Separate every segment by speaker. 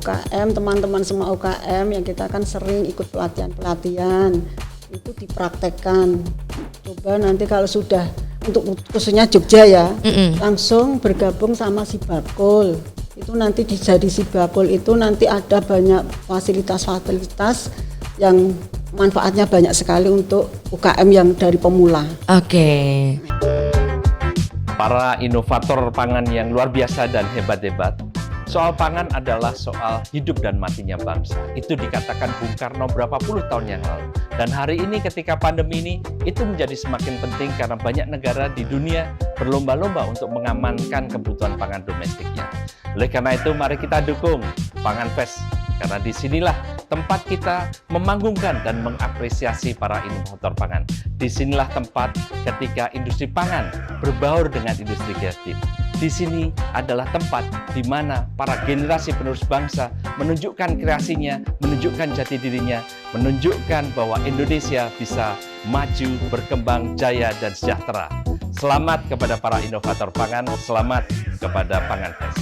Speaker 1: UKM, teman-teman semua UKM yang kita kan sering ikut pelatihan-pelatihan itu dipraktekkan. Coba nanti kalau sudah untuk khususnya Jogja ya, langsung bergabung sama Sibakul. Itu nanti jadi Sibakul itu nanti ada banyak fasilitas-fasilitas yang manfaatnya banyak sekali untuk UKM yang dari pemula.
Speaker 2: Oke.
Speaker 3: Para inovator pangan yang luar biasa dan hebat-hebat. Soal pangan adalah soal hidup dan matinya bangsa. Itu dikatakan Bung Karno berapa puluh tahun yang lalu. Dan hari ini ketika pandemi ini, itu menjadi semakin penting karena banyak negara di dunia berlomba-lomba untuk mengamankan kebutuhan pangan domestiknya. Oleh karena itu, mari kita dukung Pangan Fest. Karena disinilah tempat kita memanggungkan dan mengapresiasi para inovator pangan. Disinilah tempat ketika industri pangan berbaur dengan industri kreatif. Di sini adalah tempat di mana para generasi penerus bangsa menunjukkan kreasinya, menunjukkan jati dirinya, menunjukkan bahwa Indonesia bisa maju, berkembang, jaya, dan sejahtera. Selamat kepada para inovator pangan, selamat kepada Pangan Fest.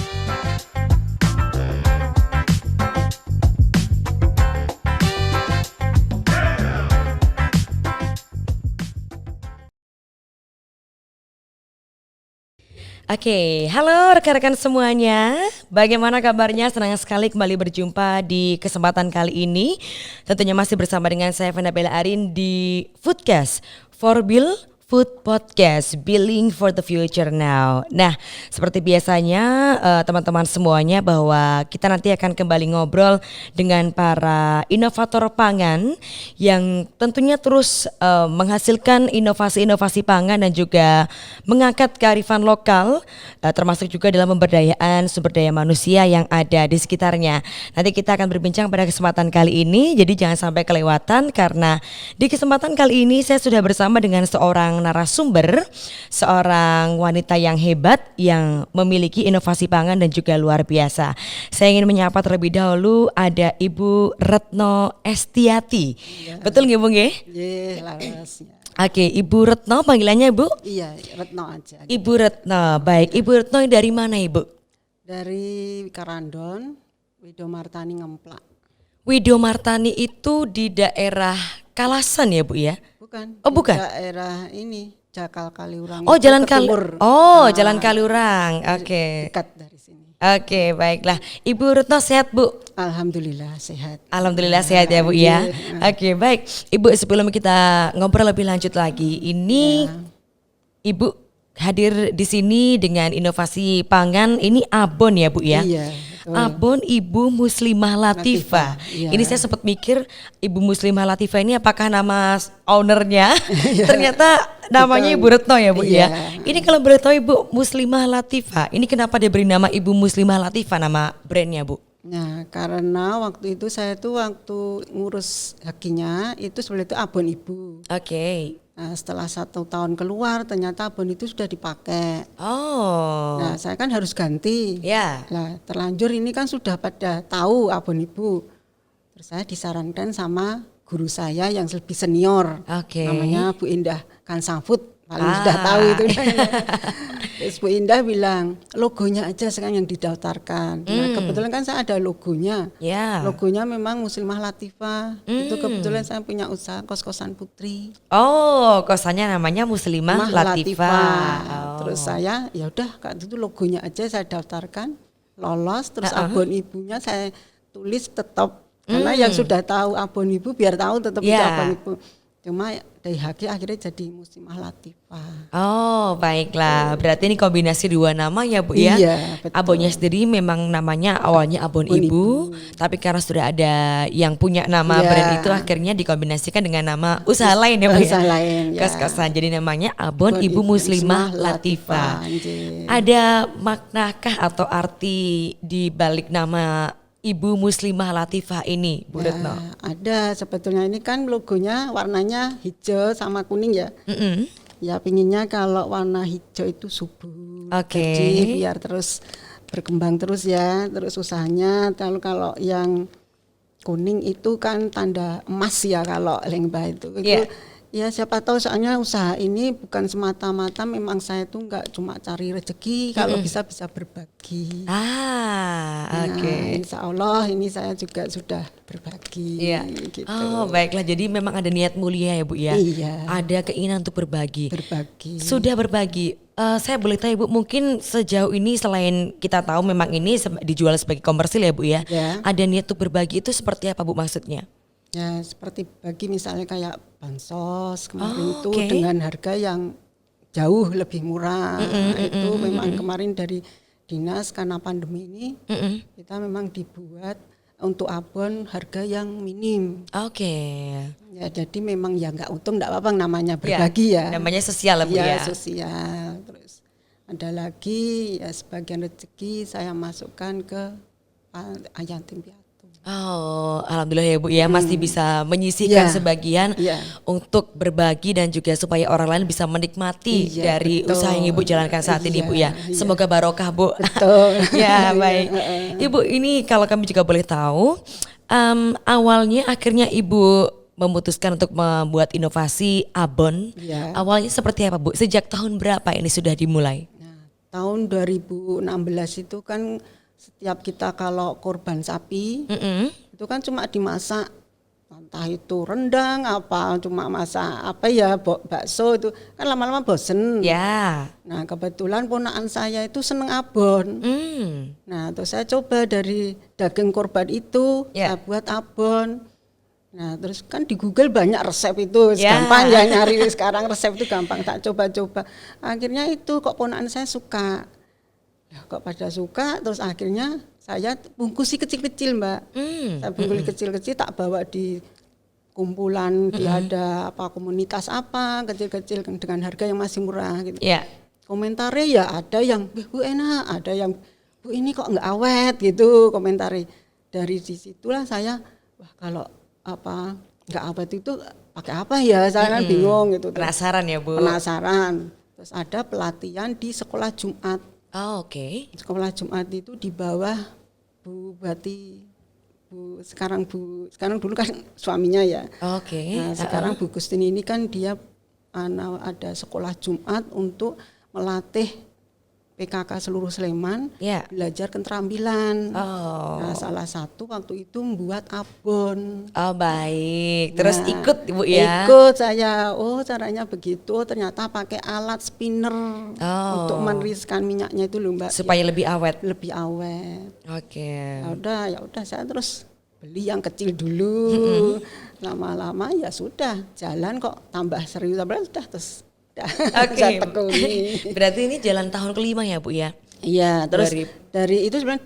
Speaker 2: Oke, halo rekan-rekan semuanya. Bagaimana kabarnya? Senang sekali kembali berjumpa di kesempatan kali ini. Tentunya masih bersama dengan saya Vanda Bella Arin di Foodcast for Bill Food Podcast, Billing for the Future Now. Nah, seperti biasanya teman-teman semuanya bahwa kita nanti akan kembali ngobrol dengan para inovator pangan yang tentunya terus menghasilkan inovasi-inovasi pangan dan juga mengangkat kearifan lokal, termasuk juga dalam pemberdayaan sumber daya manusia yang ada di sekitarnya. Nanti kita akan berbincang pada kesempatan kali ini, jadi jangan sampai kelewatan karena di kesempatan kali ini saya sudah bersama dengan seorang narasumber, seorang wanita yang hebat yang memiliki inovasi pangan dan juga luar biasa. Saya ingin menyapa terlebih dahulu ada Ibu Retno Estiati. Ya. Betul nggih, Bu nggih?
Speaker 1: Nggih, laras.
Speaker 2: Oke, Ibu Retno panggilannya Bu?
Speaker 1: Iya, Retno aja.
Speaker 2: Ibu Retno, baik. Ibu Retno dari mana Ibu?
Speaker 1: Dari Karandon, Widomartani Ngemplak.
Speaker 2: Widomartani itu di daerah Kalasan ya Bu ya?
Speaker 1: Bukan.
Speaker 2: Oh bukan.
Speaker 1: Daerah ini Jakal Kaliurang.
Speaker 2: Oh Jalan Kaliurang. Oh Jalan Kaliurang. Oke.
Speaker 1: Dekat dari sini.
Speaker 2: Oke, baiklah. Ibu Retno sehat Bu?
Speaker 1: Alhamdulillah sehat.
Speaker 2: Alhamdulillah sehat ya Bu ya. Oke, baik. Ibu sebelum kita ngobrol lebih lanjut lagi, ini Ibu hadir di sini dengan inovasi pangan. Ini abon ya Bu ya?
Speaker 1: Iya.
Speaker 2: Abon Ibu Muslimah Latifah.
Speaker 1: Iya.
Speaker 2: Ini saya sempat mikir Ibu Muslimah Latifah ini apakah nama ownernya? Ternyata namanya Ibu Retno ya Bu ya. Ini kalau boleh tahu Ibu Muslimah Latifah, ini kenapa dia beri nama Ibu Muslimah Latifah nama brandnya Bu?
Speaker 1: Nah, karena waktu itu saya tuh waktu ngurus hakinya itu sebenarnya itu abon ibu.
Speaker 2: Oke.
Speaker 1: Nah, setelah 1 tahun keluar ternyata abon itu sudah dipakai.
Speaker 2: Oh.
Speaker 1: Nah, saya kan harus ganti.
Speaker 2: Ya.
Speaker 1: Nah, terlanjur ini kan sudah pada tahu abon ibu. Terus saya disarankan sama guru saya yang lebih senior.
Speaker 2: Oke.
Speaker 1: Namanya Bu Indah Kansafut. Paling sudah tahu itu. Terus Bu Indah bilang, logonya aja sekarang yang didaftarkan. Nah, kebetulan kan saya ada logonya.
Speaker 2: Ya.
Speaker 1: Logonya memang Muslimah Latifah. Itu kebetulan saya punya usaha kos-kosan putri.
Speaker 2: Oh, kosannya namanya Muslimah Latifah. Oh.
Speaker 1: Terus saya ya udah itu logonya aja saya daftarkan, lolos. Terus abon ibunya saya tulis tetap karena yang sudah tahu abon ibu biar tahu tetap itu abon ibu. Cuma dari haki akhirnya jadi Muslimah Latifah.
Speaker 2: Oh baiklah, berarti ini kombinasi 2 nama ya Bu ya?
Speaker 1: Iya betul.
Speaker 2: Abonnya sendiri memang namanya awalnya abon ibu, tapi karena sudah ada yang punya nama brand itu akhirnya dikombinasikan dengan nama usaha lain ya Bu ya?
Speaker 1: Usaha lain ya.
Speaker 2: Kos-kosan, jadi namanya abon Ibu Muslimah Latifah. Ada maknakah atau arti di balik nama Ibu Muslimah Latifah ini, Bu Retno?
Speaker 1: Ada, sebetulnya ini kan logonya warnanya hijau sama kuning ya. Ya pinginnya kalau warna hijau itu subur, bersih, biar terus berkembang terus ya, terus usahanya. Kalau yang kuning itu kan tanda emas ya kalau lengba itu Ya siapa tahu, soalnya usaha ini bukan semata-mata memang saya tuh nggak cuma cari rezeki, kalau bisa berbagi.
Speaker 2: Oke.
Speaker 1: Insya Allah ini saya juga sudah berbagi.
Speaker 2: Iya.
Speaker 1: Gitu.
Speaker 2: Oh baiklah, jadi memang ada niat mulia ya Bu ya.
Speaker 1: Iya.
Speaker 2: Ada keinginan untuk berbagi.
Speaker 1: Berbagi.
Speaker 2: Sudah berbagi. Saya boleh tahu Bu, mungkin sejauh ini selain kita tahu memang ini dijual sebagai komersil ya Bu ya.
Speaker 1: Ya.
Speaker 2: Ada niat untuk berbagi itu seperti apa Bu maksudnya?
Speaker 1: Ya seperti bagi misalnya kayak bansos kemarin itu
Speaker 2: oke.
Speaker 1: dengan harga yang jauh lebih murah. Itu memang kemarin dari dinas karena pandemi ini kita memang dibuat untuk abon harga yang minim.
Speaker 2: Oke.
Speaker 1: Ya jadi memang ya nggak untung nggak apa-apa, namanya berbagi ya.
Speaker 2: Namanya sosial lah Bu ya.
Speaker 1: Sosial. Terus ada lagi ya sebagian rezeki saya masukkan ke yatim piatu.
Speaker 2: Oh, alhamdulillah ya Bu ya, masih bisa menyisihkan sebagian untuk berbagi dan juga supaya orang lain bisa menikmati dari
Speaker 1: betul.
Speaker 2: usaha yang Ibu jalankan saat ini Bu ya. Semoga barokah Bu.
Speaker 1: Betul.
Speaker 2: Ya baik. Ibu, ini kalau kami juga boleh tahu, awalnya akhirnya Ibu memutuskan untuk membuat inovasi abon.
Speaker 1: Iya.
Speaker 2: Awalnya seperti apa Bu? Sejak tahun berapa ini sudah dimulai?
Speaker 1: Nah, tahun 2016 itu kan setiap kita kalau korban sapi itu kan cuma dimasak, entah itu rendang apa, cuma masak apa ya, bakso, itu kan lama-lama bosen.
Speaker 2: Ya.
Speaker 1: Nah kebetulan ponakan saya itu seneng abon. Nah terus saya coba dari daging korban itu saya buat abon. Nah terus kan di Google banyak resep itu, gampang ya nyari sekarang resep itu gampang, tak coba-coba. Akhirnya itu kok ponakan saya suka. Ya, kok pada suka, terus akhirnya saya bungkusi kecil-kecil Mbak. Saya bungkusi kecil-kecil, tak bawa di kumpulan, di ada apa komunitas apa kecil-kecil dengan harga yang masih murah gitu. Komentarnya ya ada yang Bu enak, ada yang Bu ini kok nggak awet gitu komentarnya. Dari situlah saya wah kalau apa nggak awet itu pakai apa ya, saya kan bingung gitu.
Speaker 2: Penasaran ya Bu?
Speaker 1: Penasaran. Terus ada pelatihan di sekolah Jumat.
Speaker 2: Oke.
Speaker 1: Sekolah Jumat itu di bawah Bu Bati, sekarang dulu kan suaminya ya.
Speaker 2: Oke.
Speaker 1: Nah, sekarang Bu Gustini ini kan dia ada sekolah Jumat untuk melatih PKK seluruh Sleman belajar keterampilan. Nah, salah satu waktu itu membuat abon.
Speaker 2: Oh baik, terus ikut Ibu ya?
Speaker 1: Ikut saya, caranya begitu, ternyata pakai alat spinner untuk meneriskan minyaknya itu loh Mbak.
Speaker 2: Supaya lebih awet?
Speaker 1: Lebih awet.
Speaker 2: Oke.
Speaker 1: Ya udah saya terus beli yang kecil dulu, lama-lama ya sudah jalan kok, tambah serius, sudah terus.
Speaker 2: Oke. Berarti ini jalan tahun kelima ya Bu ya?
Speaker 1: Iya, terus dari itu sebenarnya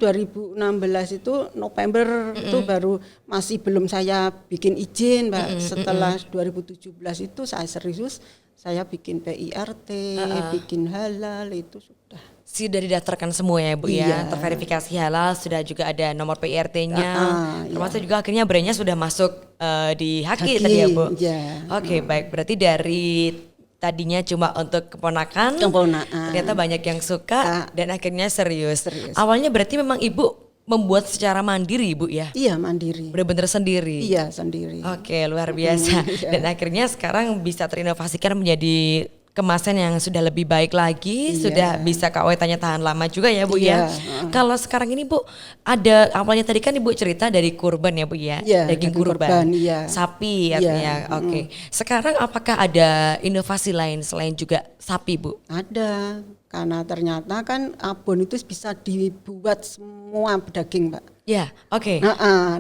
Speaker 1: 2016 itu November itu baru masih belum saya bikin izin Mbak. Setelah 2017 itu saya serius, saya bikin PIRT, bikin halal, itu sudah.
Speaker 2: Sudah didaftarkan semua ya Bu ya, terverifikasi halal, sudah juga ada nomor PIRT-nya, termasuk juga akhirnya brandnya sudah masuk di Haki tadi ya Bu? Oke, baik, berarti dari tadinya cuma untuk keponakan, ternyata banyak yang suka dan akhirnya serius. Awalnya berarti memang Ibu membuat secara mandiri Bu ya?
Speaker 1: Iya mandiri.
Speaker 2: Benar-benar sendiri?
Speaker 1: Iya sendiri.
Speaker 2: Oke, luar biasa. Dan akhirnya sekarang bisa terinovasikan menjadi kemasan yang sudah lebih baik lagi, sudah bisa keawetannya tahan lama juga ya Bu ya. Kalau sekarang ini Bu, ada awalnya tadi kan Ibu cerita dari kurban ya Bu ya, daging kurban, sapi artinya. Oke. Sekarang apakah ada inovasi lain selain juga sapi Bu?
Speaker 1: Ada, karena ternyata kan abon itu bisa dibuat semua daging Mbak.
Speaker 2: Ya, oke.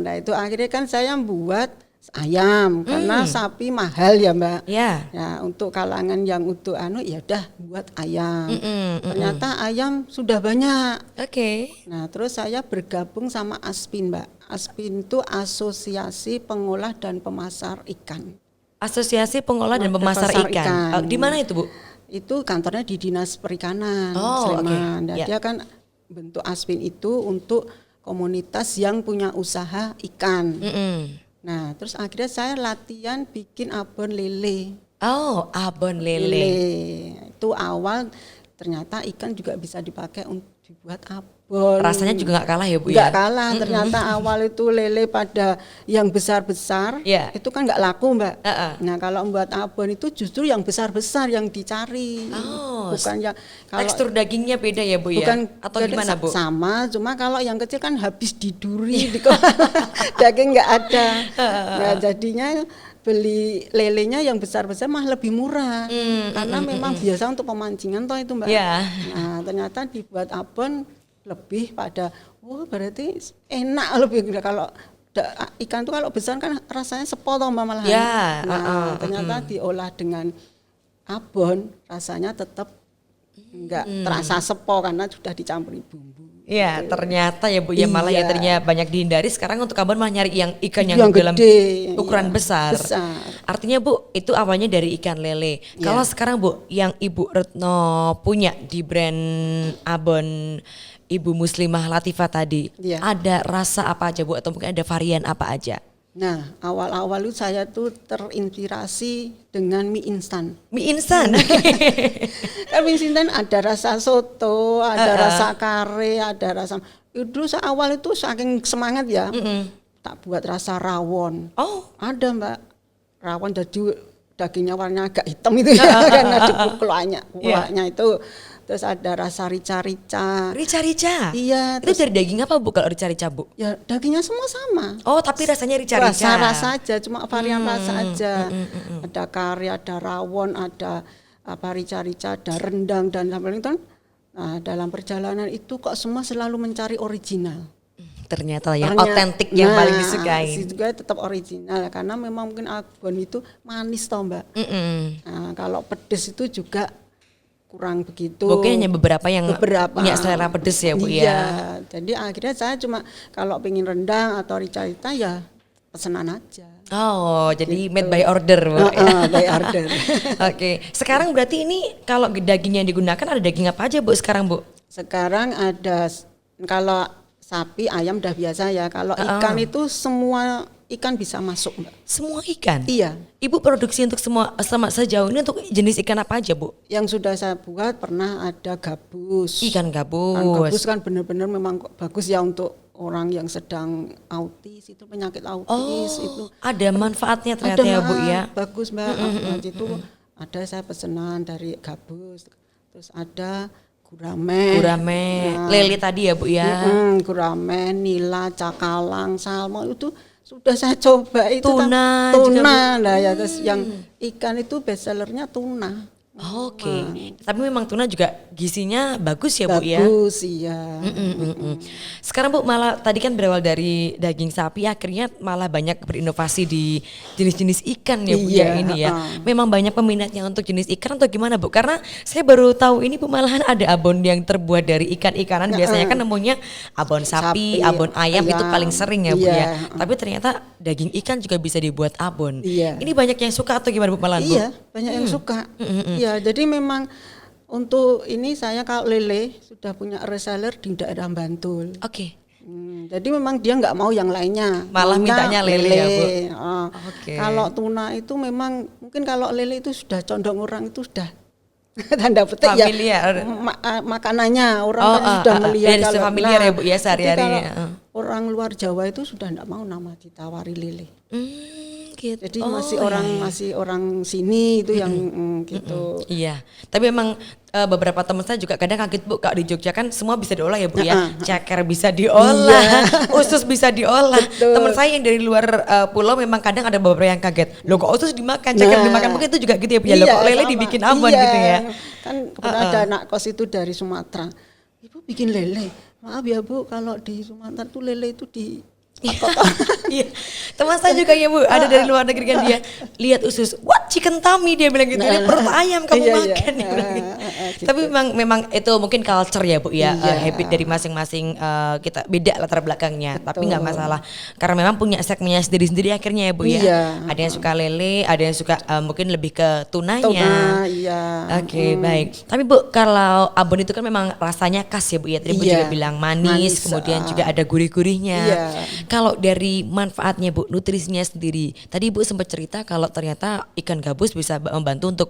Speaker 1: Nah itu akhirnya kan saya buat ayam karena sapi mahal ya Mbak. Ya untuk kalangan yang untuk ya udah buat ayam. Ternyata ayam sudah banyak. Nah terus saya bergabung sama Aspin Mbak. Aspin itu Asosiasi Pengolah dan Pemasar Ikan.
Speaker 2: Asosiasi Pengolah dan Pemasar Ikan. Di mana itu Bu?
Speaker 1: Itu kantornya di Dinas Perikanan Sleman. Dan dia kan bentuk Aspin itu untuk komunitas yang punya usaha ikan. Nah, terus akhirnya saya latihan bikin abon lele.
Speaker 2: Oh, abon lele.
Speaker 1: Itu awal ternyata ikan juga bisa dipakai untuk dibuat abon. abon.
Speaker 2: Rasanya juga nggak kalah ya Bu
Speaker 1: Nggak
Speaker 2: ya?
Speaker 1: kalah, ternyata awal itu lele pada yang besar-besar,
Speaker 2: Iya.
Speaker 1: itu kan nggak laku Mbak.
Speaker 2: Heeh.
Speaker 1: Nah kalau membuat abon itu justru yang besar-besar yang dicari,
Speaker 2: Oh,
Speaker 1: bukan yang
Speaker 2: Tekstur dagingnya beda ya Bu ya?
Speaker 1: bukan
Speaker 2: Atau
Speaker 1: jadi
Speaker 2: gimana Bu?
Speaker 1: sama, cuma kalau yang kecil kan habis diduri, daging nggak ada. Nah jadinya beli lelenya yang besar-besar mah lebih murah, karena memang biasa untuk pemancingan toh itu Mbak.
Speaker 2: Iya.
Speaker 1: Nah ternyata dibuat abon lebih pada, wah berarti enak lebih kalau ikan itu kalau besar kan rasanya sepotong Mbak malahan.
Speaker 2: Ya,
Speaker 1: Nah ternyata diolah dengan abon rasanya tetap enggak terasa sepo karena sudah dicampuri bumbu.
Speaker 2: Iya, ternyata ya Bu ya malah ya
Speaker 1: Iya.
Speaker 2: tadinya banyak dihindari, sekarang untuk abon malah nyari yang ikan yang,
Speaker 1: Yang
Speaker 2: dalam
Speaker 1: gede,
Speaker 2: ukuran
Speaker 1: iya,
Speaker 2: besar.
Speaker 1: besar.
Speaker 2: Artinya Bu, itu awalnya dari ikan lele.
Speaker 1: Iya.
Speaker 2: Kalau sekarang Bu, yang Ibu Retno punya di brand abon Ibu Muslimah Latifah tadi,
Speaker 1: Iya.
Speaker 2: ada rasa apa aja Bu atau mungkin ada varian apa aja?
Speaker 1: Nah awal-awal itu saya tuh terinspirasi dengan mie instan.
Speaker 2: Mie instan.
Speaker 1: Kan mie instan ada rasa soto, ada rasa kare, ada rasa. Dulu saya awal itu saking semangat ya, tak buat rasa rawon.
Speaker 2: Oh,
Speaker 1: Ada Mbak, rawon jadi dagingnya warnanya agak hitam itu ya, karena ada kulaknya itu. Terus ada rasa rica-rica.
Speaker 2: rica-rica.
Speaker 1: Iya,
Speaker 2: Itu
Speaker 1: terus
Speaker 2: dari daging apa Bu kalau rica-rica Bu?
Speaker 1: ya dagingnya semua sama.
Speaker 2: Oh, tapi rasanya rica-rica.
Speaker 1: Rasa aja, cuma varian rasa aja. Ada kari, ada rawon, ada apa rica-rica, ada rendang dan lain-lain itu. Nah, dalam perjalanan itu kok semua selalu mencari original.
Speaker 2: Ternyata yang otentik yang paling disukai.
Speaker 1: Juga tetap original karena memang mungkin abon itu manis toh Mbak. Nah, kalau pedes itu juga kurang begitu.
Speaker 2: Mungkin hanya beberapa yang
Speaker 1: Beberapa.
Speaker 2: punya selera pedes ya Bu
Speaker 1: Iya,
Speaker 2: ya.
Speaker 1: jadi akhirnya saya cuma kalau pengen rendang atau rica-rica ya pesanan aja.
Speaker 2: Oh, jadi made by order Bu.
Speaker 1: By order.
Speaker 2: Oke, sekarang berarti ini kalau daging yang digunakan ada daging apa aja Bu sekarang Bu?
Speaker 1: Sekarang ada kalau sapi, ayam udah biasa ya. Kalau ikan itu semua ikan bisa masuk Mbak.
Speaker 2: Semua ikan?
Speaker 1: Iya.
Speaker 2: Ibu produksi untuk semua sama sejauh ini untuk jenis ikan apa aja Bu?
Speaker 1: Yang sudah saya buat pernah ada gabus.
Speaker 2: Ikan gabus.
Speaker 1: Gabus kan benar-benar memang bagus ya untuk orang yang sedang autis, itu penyakit autis itu.
Speaker 2: Ada manfaatnya ternyata ya Bu ya.
Speaker 1: Bagus Mbak. Itu ada saya pesanan dari gabus. Terus ada gurame.
Speaker 2: Lele tadi ya Bu ya.
Speaker 1: Gurame, nila, cakalang, salmon itu sudah saya coba itu
Speaker 2: Tuna juga,
Speaker 1: tuna nah ya terus yang ikan itu best sellernya tuna.
Speaker 2: Oke. Tapi memang tuna juga gizinya bagus ya Bu ya.
Speaker 1: Bagus iya.
Speaker 2: Sekarang Bu malah tadi kan berawal dari daging sapi akhirnya malah banyak berinovasi di jenis-jenis ikan ya Bu ya ini ya. Memang banyak peminatnya untuk jenis ikan atau gimana Bu? Karena saya baru tahu ini Bu malahan ada abon yang terbuat dari ikan-ikanan. Biasanya kan nemunya abon sapi, abon ayam itu paling sering ya Bu ya. Tapi ternyata daging ikan juga bisa dibuat abon.
Speaker 1: Iya.
Speaker 2: Ini banyak yang suka atau gimana Bu malahan Bu?
Speaker 1: Iya, banyak yang suka. Iya, jadi memang untuk ini saya kalau lele sudah punya reseller di daerah Bantul.
Speaker 2: Oke.
Speaker 1: Jadi memang dia nggak mau yang lainnya.
Speaker 2: Malah
Speaker 1: maunya
Speaker 2: mintanya lele ya, Bu? Oke.
Speaker 1: Kalau tuna itu memang mungkin kalau lele itu sudah condong orang itu sudah tanda petik
Speaker 2: familiar.
Speaker 1: ya makanannya orang kan sudah melihat
Speaker 2: ya,
Speaker 1: kalau
Speaker 2: familiar ya Bu ya
Speaker 1: tapi
Speaker 2: sehari-harinya.
Speaker 1: kalau orang luar Jawa itu sudah enggak mau nama ditawari lele.
Speaker 2: Gitu.
Speaker 1: Jadi masih orang sini itu yang gitu.
Speaker 2: Iya, tapi memang beberapa teman saya juga kadang kaget Bu, kalau di Jogja kan semua bisa diolah ya Bu ya. Ceker bisa diolah, usus bisa diolah. Teman saya yang dari luar pulau memang kadang ada beberapa yang kaget. Loh kok usus dimakan, ceker dimakan, mungkin itu juga gitu ya Bu ya. Loh kok lele
Speaker 1: sama.
Speaker 2: dibikin abon gitu ya.
Speaker 1: Kan kebetulan ada anak kos itu dari Sumatera. Ibu bikin lele. Maaf ya Bu, kalau di Sumatera tuh lele itu di
Speaker 2: Iya, teman saya juga ya Bu, ada dari luar negeri kan dia lihat usus, what chicken tummy dia bilang gitu, ini perut ayam kamu makan. Dia bilang gitu.
Speaker 1: Gitu.
Speaker 2: Tapi memang itu mungkin culture ya Bu ya, habit dari masing-masing kita beda latar belakangnya, tapi nggak masalah karena memang punya segmennya sendiri-sendiri akhirnya ya Bu ya. Ada yang suka lele, ada yang suka mungkin lebih ke tunanya.
Speaker 1: Tuna, iya.
Speaker 2: Oke, baik. Tapi Bu, kalau abon itu kan memang rasanya khas ya Bu ya. Tadi Bu juga bilang manis, kemudian juga ada gurih-gurihnya.
Speaker 1: Iya.
Speaker 2: Kalau dari manfaatnya Bu, nutrisinya sendiri. Tadi Bu sempat cerita kalau ternyata ikan gabus bisa membantu untuk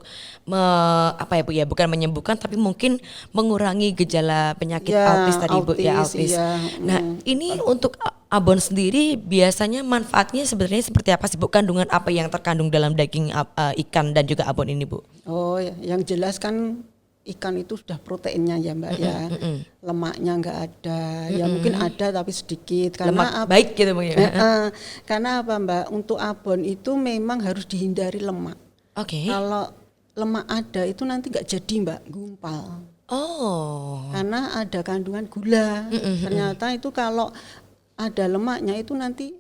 Speaker 2: apa ya Bu ya, bukan menyembuhkan tapi mungkin mengurangi gejala penyakit
Speaker 1: Ya,
Speaker 2: autis tadi Bu ya, autis.
Speaker 1: iya.
Speaker 2: Nah, ini untuk abon sendiri biasanya manfaatnya sebenarnya seperti apa sih Bu? Kandungan apa yang terkandung dalam daging ikan dan juga abon ini Bu?
Speaker 1: Oh ya, yang jelas kan ikan itu sudah proteinnya ya Mbak ya, lemaknya nggak ada, ya mungkin ada tapi sedikit.
Speaker 2: Lemak baik gitu Bu ya?
Speaker 1: Karena apa Mbak, untuk abon itu memang harus dihindari lemak.
Speaker 2: Oke.
Speaker 1: Kalau lemak ada itu nanti nggak jadi Mbak, gumpal.
Speaker 2: Oh.
Speaker 1: Karena ada kandungan gula. Ternyata itu kalau ada lemaknya itu nanti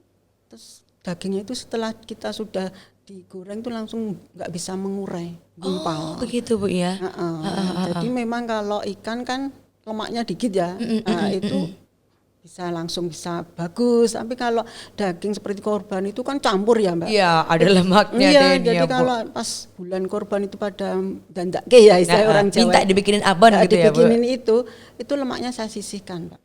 Speaker 1: terus dagingnya itu setelah kita sudah digoreng itu langsung nggak bisa mengurai, gumpal.
Speaker 2: Oh, begitu Bu ya.
Speaker 1: Jadi memang kalau ikan kan lemaknya dikit ya, itu bisa bagus. Tapi kalau daging seperti korban itu kan campur ya Mbak.
Speaker 2: Iya, ada lemaknya
Speaker 1: Iya,
Speaker 2: deh,
Speaker 1: jadi
Speaker 2: ya, Bu.
Speaker 1: kalau pas bulan korban itu pada dandake ya istilah orang Jawa.
Speaker 2: minta dibikinin abon gitu ya Bu.
Speaker 1: Dibikinin itu lemaknya saya sisihkan Mbak.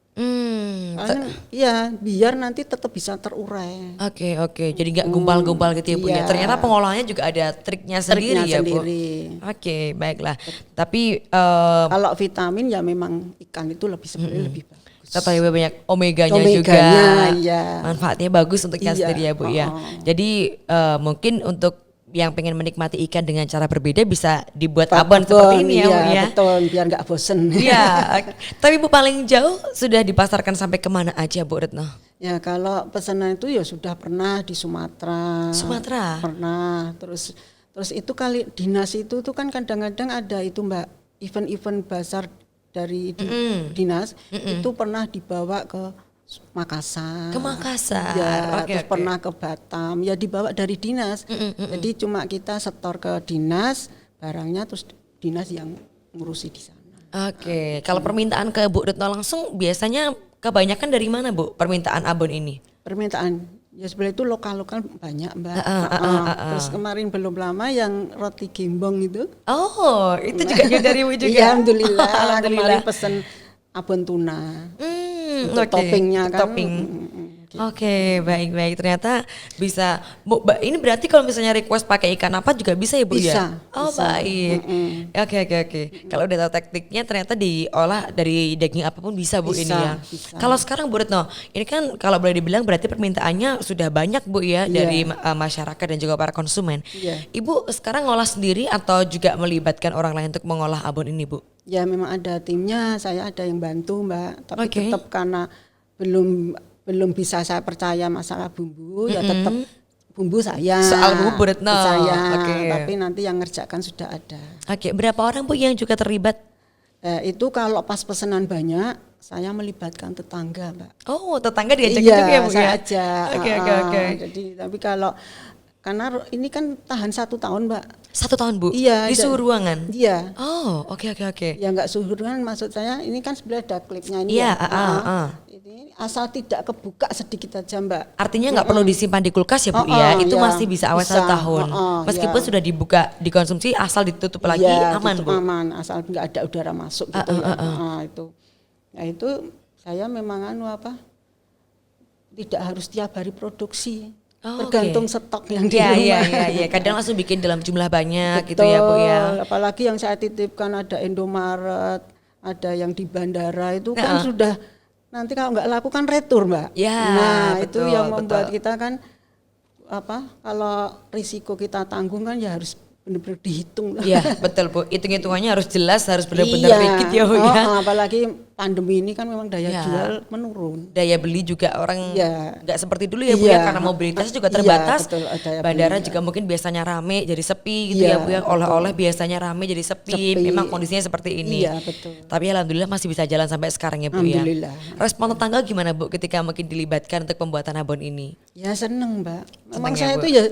Speaker 1: Iya, biar nanti tetap bisa terurai.
Speaker 2: Oke. Jadi nggak gumpal-gumpal gitu ya Bu ya.
Speaker 1: Iya.
Speaker 2: Ternyata pengolahannya juga ada triknya sendiri ya Bu. Oke, baiklah. Tapi
Speaker 1: Kalau vitamin ya memang ikan itu sebenarnya lebih bagus.
Speaker 2: Tetap lebih banyak omeganya juga.
Speaker 1: Omeganya, iya.
Speaker 2: Manfaatnya bagus untuk ikan
Speaker 1: Iya,
Speaker 2: sendiri ya Bu ya. Jadi mungkin untuk yang pengen menikmati ikan dengan cara berbeda bisa dibuat abon seperti ini ya Bu ya.
Speaker 1: Betul, biar nggak bosen.
Speaker 2: Iya. Tapi Bu paling jauh sudah dipasarkan sampai kemana aja Bu Retno?
Speaker 1: Ya kalau pesanan itu ya sudah pernah di Sumatera.
Speaker 2: Sumatera?
Speaker 1: Pernah. Terus itu kali dinas itu tuh kan kadang-kadang ada itu Mbak, event-event besar dari dinas itu pernah dibawa ke Makassar.
Speaker 2: Ke Makassar.
Speaker 1: Ya,
Speaker 2: Oke,
Speaker 1: terus pernah ke Batam. Ya dibawa dari dinas. Jadi cuma kita setor ke dinas barangnya, terus dinas yang ngurusi di sana.
Speaker 2: Oke, kalau permintaan ke Bu Retno langsung biasanya kebanyakan dari mana Bu permintaan abon ini?
Speaker 1: Permintaan ya sebenarnya itu lokal banyak Mbak. Terus kemarin belum lama yang roti gembong itu.
Speaker 2: Oh, itu juga dari Bu juga.
Speaker 1: Iya, alhamdulillah.
Speaker 2: Alhamdulillah.
Speaker 1: Kemarin pesen abon tuna. Untuk
Speaker 2: Oke,
Speaker 1: toppingnya
Speaker 2: untuk
Speaker 1: kan.
Speaker 2: topping. Oke, baik. Ternyata bisa. Bu, ini berarti kalau misalnya request pakai ikan apa juga bisa ya Bu ya?
Speaker 1: Bisa.
Speaker 2: Oh,
Speaker 1: bisa.
Speaker 2: baik. Oke. Kalau udah tahu tekniknya ternyata diolah dari daging apapun bisa Bu
Speaker 1: Bisa,
Speaker 2: ini ya.
Speaker 1: bisa.
Speaker 2: Kalau sekarang Bu Retno, ini kan kalau boleh dibilang berarti permintaannya sudah banyak Bu ya
Speaker 1: Iya.
Speaker 2: dari masyarakat dan juga para konsumen.
Speaker 1: Iya.
Speaker 2: Ibu sekarang ngolah sendiri atau juga melibatkan orang lain untuk mengolah abon ini Bu?
Speaker 1: Ya memang ada timnya, saya ada yang bantu Mbak. Tapi
Speaker 2: Oke.
Speaker 1: tetap karena belum bisa saya percaya masalah bumbu, ya tetap bumbu saya.
Speaker 2: Soal bumbu Bu Retno.
Speaker 1: Saya.
Speaker 2: Oke.
Speaker 1: Tapi nanti yang ngerjakan sudah ada.
Speaker 2: Oke, berapa orang Bu yang juga terlibat?
Speaker 1: Itu kalau pas pesanan banyak, saya melibatkan tetangga Mbak.
Speaker 2: Oh, tetangga diajak
Speaker 1: Iya,
Speaker 2: juga ya Bu
Speaker 1: saya
Speaker 2: ya?
Speaker 1: ajak.
Speaker 2: Oke.
Speaker 1: Jadi tapi karena ini kan tahan 1 tahun Mbak.
Speaker 2: 1 tahun Bu?
Speaker 1: Iya.
Speaker 2: Di suhu ruangan?
Speaker 1: Iya.
Speaker 2: Oh, oke.
Speaker 1: Ya nggak suhu ruangan, maksud saya ini kan sebenarnya ada klipnya ini.
Speaker 2: Iya,
Speaker 1: ya. Ini asal tidak kebuka sedikit aja Mbak.
Speaker 2: Artinya nggak perlu disimpan di kulkas ya Bu ya? Itu
Speaker 1: ya,
Speaker 2: masih bisa awet 1 tahun. Meskipun
Speaker 1: ya.
Speaker 2: sudah dibuka, dikonsumsi asal ditutup lagi
Speaker 1: Iya,
Speaker 2: aman
Speaker 1: tutup
Speaker 2: Bu?
Speaker 1: aman, asal nggak ada udara masuk gitu ya. Itu. Ya itu saya memang tidak harus tiap hari produksi.
Speaker 2: Oh,
Speaker 1: tergantung
Speaker 2: oke.
Speaker 1: stok yang di
Speaker 2: Iya.
Speaker 1: rumah.
Speaker 2: Kadang langsung bikin dalam jumlah banyak gitu ya Bu ya?
Speaker 1: Apalagi yang saya titipkan ada Indomaret, ada yang di bandara itu kan sudah nanti kalau nggak laku kan retur Mbak.
Speaker 2: Ya,
Speaker 1: Nah
Speaker 2: betul,
Speaker 1: itu yang membuat
Speaker 2: betul.
Speaker 1: kita kan kalau risiko kita tanggung kan ya harus benar-benar dihitung lah.
Speaker 2: Iya betul Bu, hitung-hitungannya harus jelas, harus benar-benar rigid ya Bu ya?
Speaker 1: Apalagi pandemi ini kan memang daya
Speaker 2: Iya.
Speaker 1: jual menurun.
Speaker 2: Daya beli juga orang
Speaker 1: Iya.
Speaker 2: nggak seperti dulu ya Bu ya,
Speaker 1: Iya.
Speaker 2: karena mobilitas juga
Speaker 1: Iya,
Speaker 2: terbatas.
Speaker 1: betul, daya
Speaker 2: Bandara
Speaker 1: beli,
Speaker 2: juga mungkin biasanya rame jadi sepi gitu ya
Speaker 1: Iya,
Speaker 2: Bu ya. Oleh-oleh biasanya rame jadi sepi.
Speaker 1: Sepi.
Speaker 2: Memang kondisinya seperti ini.
Speaker 1: Iya, betul.
Speaker 2: Tapi alhamdulillah masih bisa jalan sampai sekarang ya Bu ya.
Speaker 1: Alhamdulillah.
Speaker 2: Respon tetangga gimana Bu ketika mungkin dilibatkan untuk pembuatan abon ini?
Speaker 1: Ya seneng Mbak.
Speaker 2: Seneng
Speaker 1: Memang
Speaker 2: ya,
Speaker 1: saya
Speaker 2: Bu?
Speaker 1: itu ya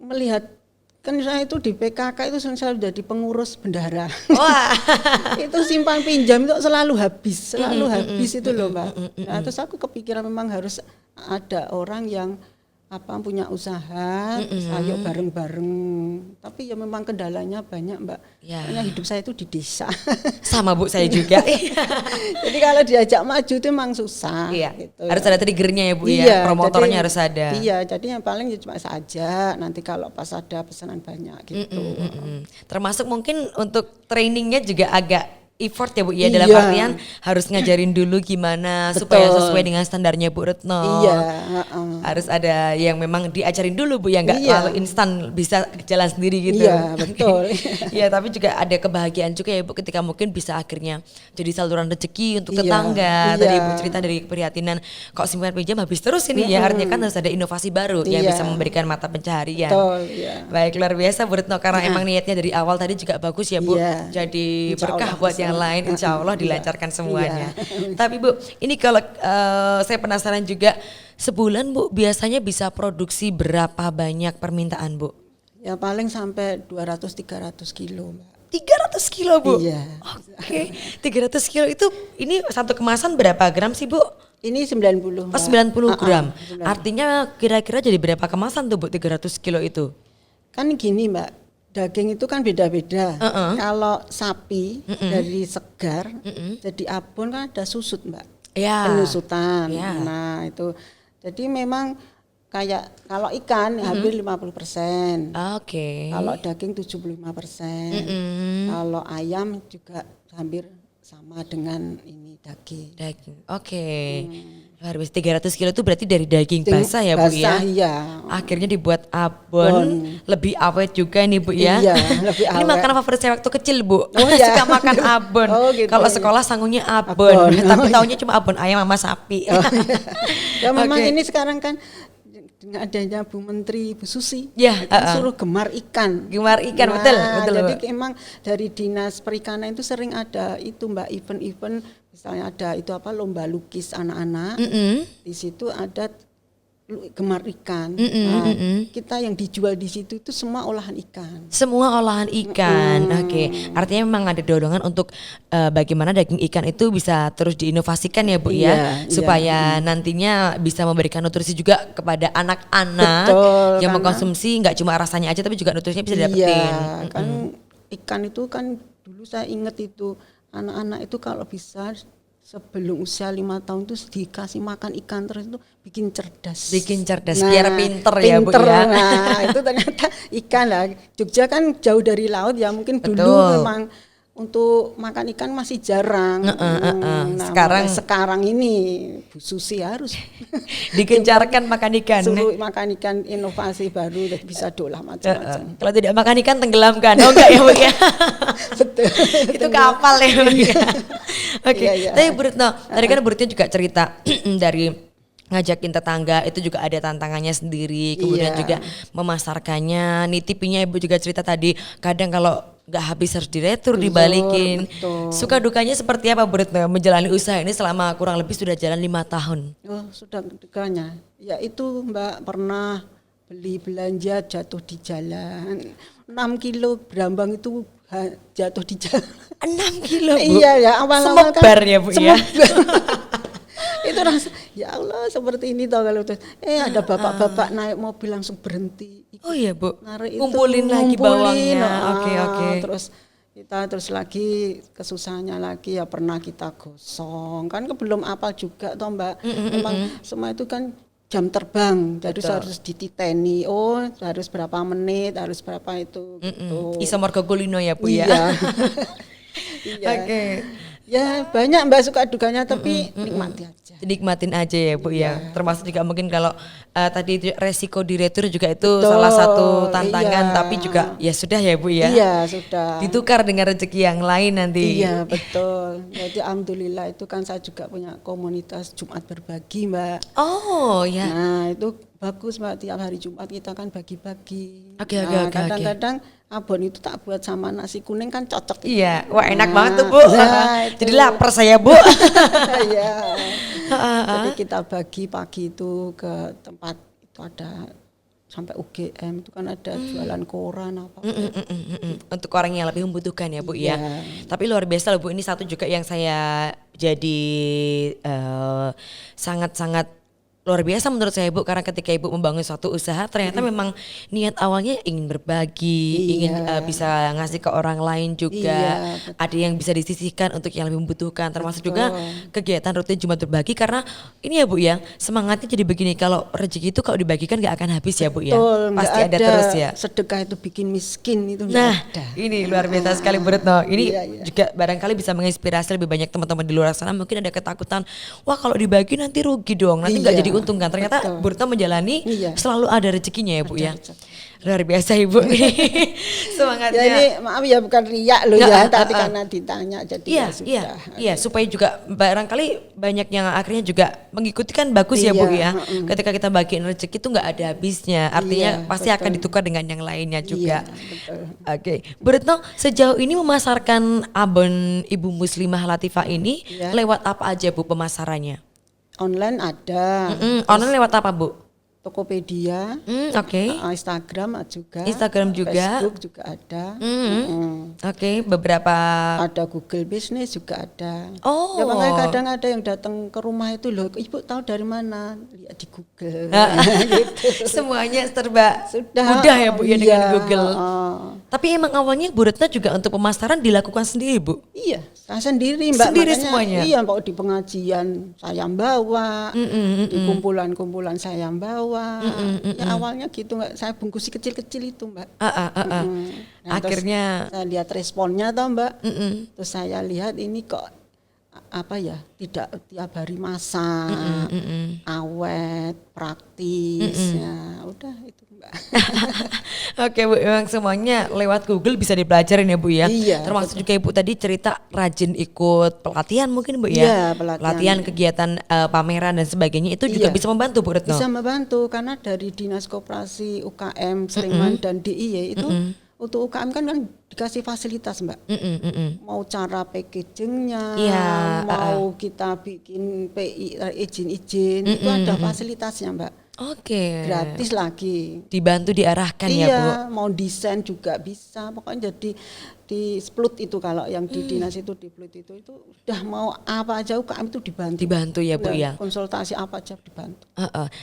Speaker 1: melihat, kan saya itu di PKK itu saya jadi pengurus bendahara.
Speaker 2: Wah.
Speaker 1: Itu simpan pinjam itu selalu habis itu loh Mbak. Nah, terus aku kepikiran memang harus ada orang yang punya usaha, ayo bareng-bareng. Tapi ya memang kendalanya banyak, Mbak.
Speaker 2: Ya.
Speaker 1: Karena hidup saya itu di desa.
Speaker 2: Sama Bu, saya juga.
Speaker 1: Jadi kalau diajak maju itu memang susah.
Speaker 2: Iya.
Speaker 1: Gitu,
Speaker 2: Harus
Speaker 1: ya.
Speaker 2: ada triggernya ya Bu
Speaker 1: Iya,
Speaker 2: ya, promotornya
Speaker 1: jadi-
Speaker 2: harus ada.
Speaker 1: Iya, jadi yang paling ya cuma saja. Nanti kalau pas ada pesanan banyak gitu.
Speaker 2: Termasuk mungkin untuk trainingnya juga agak effort ya Bu ya, dalam
Speaker 1: Iya.
Speaker 2: artian harus ngajarin dulu gimana supaya
Speaker 1: Betul.
Speaker 2: sesuai dengan standarnya Bu Retno.
Speaker 1: Iya,
Speaker 2: Harus ada yang memang diajarin dulu Bu ya, nggak
Speaker 1: Iya.
Speaker 2: lalu instan bisa jalan sendiri gitu.
Speaker 1: Iya, betul.
Speaker 2: Iya, tapi juga ada kebahagiaan juga ya Bu ketika mungkin bisa akhirnya jadi saluran rezeki untuk
Speaker 1: Iya,
Speaker 2: tetangga. Tadi
Speaker 1: iya.
Speaker 2: Ibu cerita dari keprihatinan kok simpan pinjam habis terus ini ya, artinya kan harus ada inovasi baru yang
Speaker 1: Iya.
Speaker 2: bisa memberikan mata pencaharian.
Speaker 1: Betul, iya.
Speaker 2: Baik, luar biasa Bu Retno, karena emang niatnya dari awal tadi juga bagus ya Bu.
Speaker 1: Iya.
Speaker 2: Jadi
Speaker 1: Insya
Speaker 2: berkah
Speaker 1: Allah
Speaker 2: buat
Speaker 1: bisa.
Speaker 2: yang lain, insya Allah
Speaker 1: Iya.
Speaker 2: dilancarkan semuanya.
Speaker 1: Iya.
Speaker 2: Tapi Bu, ini kalau saya penasaran juga, sebulan Bu biasanya bisa produksi berapa banyak permintaan Bu?
Speaker 1: Ya paling sampai 200-300 kilo, Mbak.
Speaker 2: 300 kilo Bu?
Speaker 1: Iya.
Speaker 2: Oke, 300 kilo itu ini satu kemasan berapa gram sih Bu?
Speaker 1: Ini 90.
Speaker 2: Oh,
Speaker 1: Mbak.
Speaker 2: 90 gram.
Speaker 1: 90.
Speaker 2: Artinya kira-kira jadi berapa kemasan tuh Bu 300 kilo itu?
Speaker 1: Kan gini, Mbak. Daging itu kan beda-beda. Kalau sapi dari segar jadi abon kan ada susut, Mbak.
Speaker 2: Ya.
Speaker 1: Penyusutan.
Speaker 2: Ya.
Speaker 1: Nah, itu. Jadi memang kayak kalau ikan hampir 50%.
Speaker 2: Oke.
Speaker 1: Kalau daging 75%. Kalau ayam juga hampir sama dengan ini daging.
Speaker 2: Daging. Oke. Luar biasa, 300 kilo itu berarti dari daging basah ya Bu ya?
Speaker 1: Basah, iya.
Speaker 2: Akhirnya dibuat abon, lebih awet juga nih Bu ya.
Speaker 1: Iya, lebih
Speaker 2: Ini
Speaker 1: awet.
Speaker 2: makanan favorit saya waktu kecil Bu.
Speaker 1: iya.
Speaker 2: Suka makan abon.
Speaker 1: Oh, gitu.
Speaker 2: Kalau sekolah sangunya abon,
Speaker 1: Abon.
Speaker 2: tapi taunya cuma abon ayam sama sapi.
Speaker 1: Ya memang
Speaker 2: Oke.
Speaker 1: ini sekarang kan dengan adanya Bu Menteri Bu Susi,
Speaker 2: Ya,
Speaker 1: itu suruh gemar ikan.
Speaker 2: Gemar ikan, betul, betul,
Speaker 1: Jadi
Speaker 2: Bu.
Speaker 1: emang dari dinas perikanan itu sering ada itu Mbak event-event, misalnya ada itu apa lomba lukis anak-anak. Di situ ada gemar ikan. Nah, kita yang dijual di situ itu semua olahan ikan.
Speaker 2: Semua olahan ikan. Oke. Artinya memang ada dorongan untuk bagaimana daging ikan itu bisa terus diinovasikan ya Bu ya,
Speaker 1: Iya,
Speaker 2: supaya nantinya bisa memberikan nutrisi juga kepada anak-anak
Speaker 1: Betul,
Speaker 2: yang
Speaker 1: karena-
Speaker 2: mengkonsumsi nggak cuma rasanya aja tapi juga nutrisinya bisa didapetin.
Speaker 1: Iya, kan ikan itu kan dulu saya ingat itu anak-anak itu kalau bisa sebelum usia 5 tahun itu dikasih makan ikan terus itu bikin cerdas.
Speaker 2: Bikin cerdas, biar pinter ya, Bu,
Speaker 1: pinter.
Speaker 2: ya.
Speaker 1: Nah itu ternyata ikan lah. Jogja kan jauh dari laut ya, mungkin dulu
Speaker 2: Betul.
Speaker 1: memang untuk makan ikan masih jarang. Nah,
Speaker 2: Sekarang-
Speaker 1: makanya sekarang ini Bu Susi harus
Speaker 2: Digencarkan makan ikan.
Speaker 1: suruh makan ikan inovasi baru dan bisa dolah macam-macam.
Speaker 2: Kalau tidak makan ikan tenggelamkan. Oh enggak ya Bu ya.
Speaker 1: Betul.
Speaker 2: Itu kapal ya Bu ya. Oke.
Speaker 1: Iya, iya.
Speaker 2: Tapi Bu Retno, tadi kan Bu Retno juga cerita dari ngajakin tetangga itu juga ada tantangannya sendiri, kemudian
Speaker 1: Iya.
Speaker 2: juga memasarkannya, nitipinnya Ibu juga cerita tadi kadang kalau nggak habis harus diretur, dibalikin.
Speaker 1: betul.
Speaker 2: Suka dukanya seperti apa Bu Retno menjalani usaha ini selama kurang lebih sudah jalan 5 tahun?
Speaker 1: Oh sudah dukanya. Ya itu Mbak pernah beli belanja jatuh di jalan. 6 kilo berambang itu jatuh di jalan.
Speaker 2: 6 kilo Bu?
Speaker 1: Iya ya awal-awal
Speaker 2: Semebar ya Bu ya?
Speaker 1: Itu rasa ya Allah seperti ini tau kalau terus ada bapak-bapak naik mobil langsung berhenti.
Speaker 2: Oh iya Bu,
Speaker 1: Narik itu,
Speaker 2: kumpulin lagi bawangnya. Oke oke.
Speaker 1: Terus lagi kesusahannya lagi ya pernah kita gosong kan belum apal juga toh Mbak. Memang semua itu kan jam terbang jadi harus dititeni. Oh harus berapa menit, harus berapa itu gitu.
Speaker 2: Iso mergo kulino ya Bu ya.
Speaker 1: Iya. Iya.
Speaker 2: Oke.
Speaker 1: Ya banyak Mbak suka dukanya tapi nikmati aja.
Speaker 2: Dinikmatin aja ya Bu ya. Termasuk juga mungkin kalau tadi itu resiko diretur juga itu
Speaker 1: Betul,
Speaker 2: salah satu tantangan,
Speaker 1: iya.
Speaker 2: tapi juga ya sudah ya Bu ya.
Speaker 1: Iya sudah.
Speaker 2: Ditukar dengan rezeki yang lain nanti.
Speaker 1: Iya betul. Jadi alhamdulillah itu kan saya juga punya komunitas Jumat berbagi Mbak.
Speaker 2: Oh ya.
Speaker 1: Nah itu bagus Mbak, tiap hari Jumat kita kan bagi-bagi.
Speaker 2: Oke,
Speaker 1: Nah,
Speaker 2: oke.
Speaker 1: kadang-kadang abon itu tak buat sama nasi kuning kan cocok.
Speaker 2: Iya, wah enak banget tuh Bu.
Speaker 1: Nah, itu.
Speaker 2: Jadi lapar saya Bu.
Speaker 1: Iya. Jadi kita bagi pagi itu ke tempat itu ada sampai UGM itu kan ada jualan koran apa.
Speaker 2: Untuk orang yang lebih membutuhkan ya Bu ya.
Speaker 1: Iya.
Speaker 2: Tapi luar biasa loh Bu, ini satu juga yang saya jadi sangat-sangat luar biasa menurut saya Bu, karena ketika Ibu membangun suatu usaha ternyata memang niat awalnya ingin berbagi, ingin bisa ngasih ke orang lain juga, ada yang bisa disisihkan untuk yang lebih membutuhkan, termasuk juga kegiatan rutin Jumat berbagi, karena ini ya Bu ya, semangatnya jadi begini, kalau rezeki itu kalau dibagikan gak akan habis ya Bu ya, pasti ada terus ya.
Speaker 1: Sedekah itu bikin miskin itu
Speaker 2: Nah
Speaker 1: ada.
Speaker 2: ini luar biasa sekali Bu Retno, ini juga barangkali bisa menginspirasi lebih banyak teman-teman di luar sana, mungkin ada ketakutan, wah kalau dibagi nanti rugi dong, nanti gak jadi untung kan. Ternyata Bu Retno menjalani selalu ada rezekinya ya Bu ya. Luar biasa Ibu. Semangatnya.
Speaker 1: Ya ini maaf ya bukan riak loh ya, tapi karena ditanya jadi ya sudah.
Speaker 2: Iya, supaya juga barangkali banyak yang akhirnya juga mengikuti kan bagus ya Bu ya. Ketika kita bagiin rezeki itu nggak ada habisnya, artinya pasti akan ditukar dengan yang lainnya juga. Oke, Bu Retno sejauh ini memasarkan abon Ibu Muslimah Latifah ini lewat apa aja Bu pemasarannya?
Speaker 1: Online ada.
Speaker 2: Online lewat apa Bu?
Speaker 1: Tokopedia, Instagram juga, Facebook juga ada.
Speaker 2: Oke, beberapa
Speaker 1: ada Google Business juga ada.
Speaker 2: Oh.
Speaker 1: Ya makanya kadang ada yang datang ke rumah itu loh, Ibu tahu dari mana? Lihat di Google.
Speaker 2: Gitu. Semuanya serba mudah ya Bu ya dengan Google. Tapi emang awalnya Bu Retno juga untuk pemasaran dilakukan sendiri Bu?
Speaker 1: Iya, saya sendiri Mbak.
Speaker 2: Sendiri
Speaker 1: makanya,
Speaker 2: semuanya?
Speaker 1: Iya, Mbak, di pengajian saya bawa, di kumpulan-kumpulan saya bawa. Ya awalnya gitu, nggak saya bungkusi kecil-kecil itu Mbak. Nah,
Speaker 2: akhirnya
Speaker 1: saya lihat responnya toh Mbak. Terus saya lihat ini kok apa ya, tidak tiap hari masak, awet, praktis. Ya udah itu Mbak.
Speaker 2: Oke Bu, memang semuanya lewat Google bisa dipelajarin ya Bu ya.
Speaker 1: Iya,
Speaker 2: termasuk juga Ibu tadi cerita rajin ikut pelatihan mungkin Bu ya.
Speaker 1: Iya,
Speaker 2: pelatihan kegiatan pameran dan sebagainya itu juga bisa membantu Bu Retno.
Speaker 1: Bisa membantu karena dari Dinas Koperasi UKM Sleman dan DIY itu untuk UKM kan dikasih fasilitas Mbak. Mau cara packagingnya, mau kita bikin PI izin-izin itu ada fasilitasnya Mbak.
Speaker 2: Oke.
Speaker 1: Gratis lagi.
Speaker 2: Dibantu diarahkan ya Bu.
Speaker 1: Iya, mau desain juga bisa. Pokoknya jadi di Splut itu kalau yang di dinas itu di Splut itu udah mau apa aja UKM itu dibantu.
Speaker 2: Dibantu ya Bu ya.
Speaker 1: Konsultasi apa aja dibantu.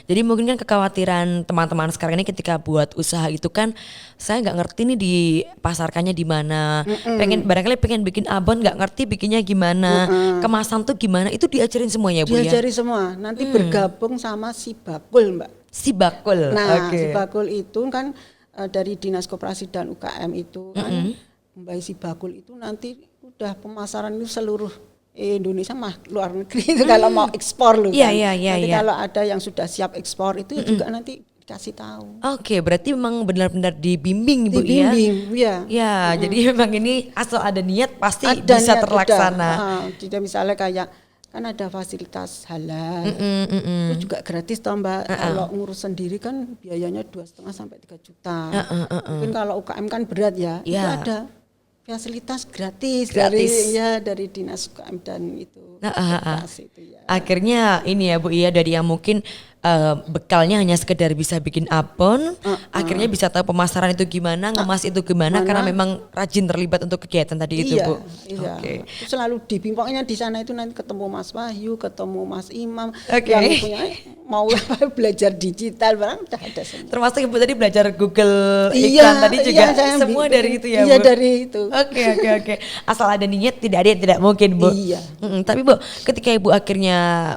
Speaker 2: Jadi mungkin kan kekhawatiran teman-teman sekarang ini ketika buat usaha itu kan saya nggak ngerti nih dipasarkannya di mana. Barangkali pengen bikin abon nggak ngerti bikinnya gimana. Kemasan tuh gimana itu diajarin semua ya Bu ya.
Speaker 1: Diajari semua. Nanti bergabung sama si Bakul Mbak.
Speaker 2: Si Bakul.
Speaker 1: Nah, si Bakul itu kan dari Dinas Koperasi dan UKM itu kan Mbak Si Bakul itu nanti udah pemasaran itu seluruh Indonesia mah luar negeri itu kalau mau ekspor loh kan. Nanti kalau ada yang sudah siap ekspor itu juga nanti dikasih tahu. Oke,
Speaker 2: berarti memang benar-benar dibimbing Bu ya.
Speaker 1: Dibimbing, ya.
Speaker 2: Ya, jadi memang ini asal ada niat pasti bisa terlaksana.
Speaker 1: Jadi misalnya kayak kan ada fasilitas halal, itu juga gratis toh Mbak. Kalau ngurus sendiri kan biayanya 2,5 sampai 3 juta. Mungkin kalau UKM kan berat ya, itu ada fasilitas gratis. dari Dinas UKM dan itu. Itu ya.
Speaker 2: Akhirnya ini ya Bu ya, dari yang mungkin bekalnya hanya sekedar bisa bikin abon, akhirnya bisa tahu pemasaran itu gimana, ngemas itu gimana, karena memang rajin terlibat untuk kegiatan tadi itu Bu.
Speaker 1: Iya. Itu selalu dibimbing, pokoknya di sana itu nanti ketemu Mas Wahyu, ketemu Mas Imam, yang punya mau belajar digital, barang udah ada semua.
Speaker 2: Termasuk Ibu tadi belajar Google iklan tadi juga, semua dari itu ya Bu?
Speaker 1: Iya dari itu.
Speaker 2: Oke. Asal ada niat, tidak ada yang tidak mungkin Bu.
Speaker 1: Iya.
Speaker 2: Tapi Bu, ketika Ibu akhirnya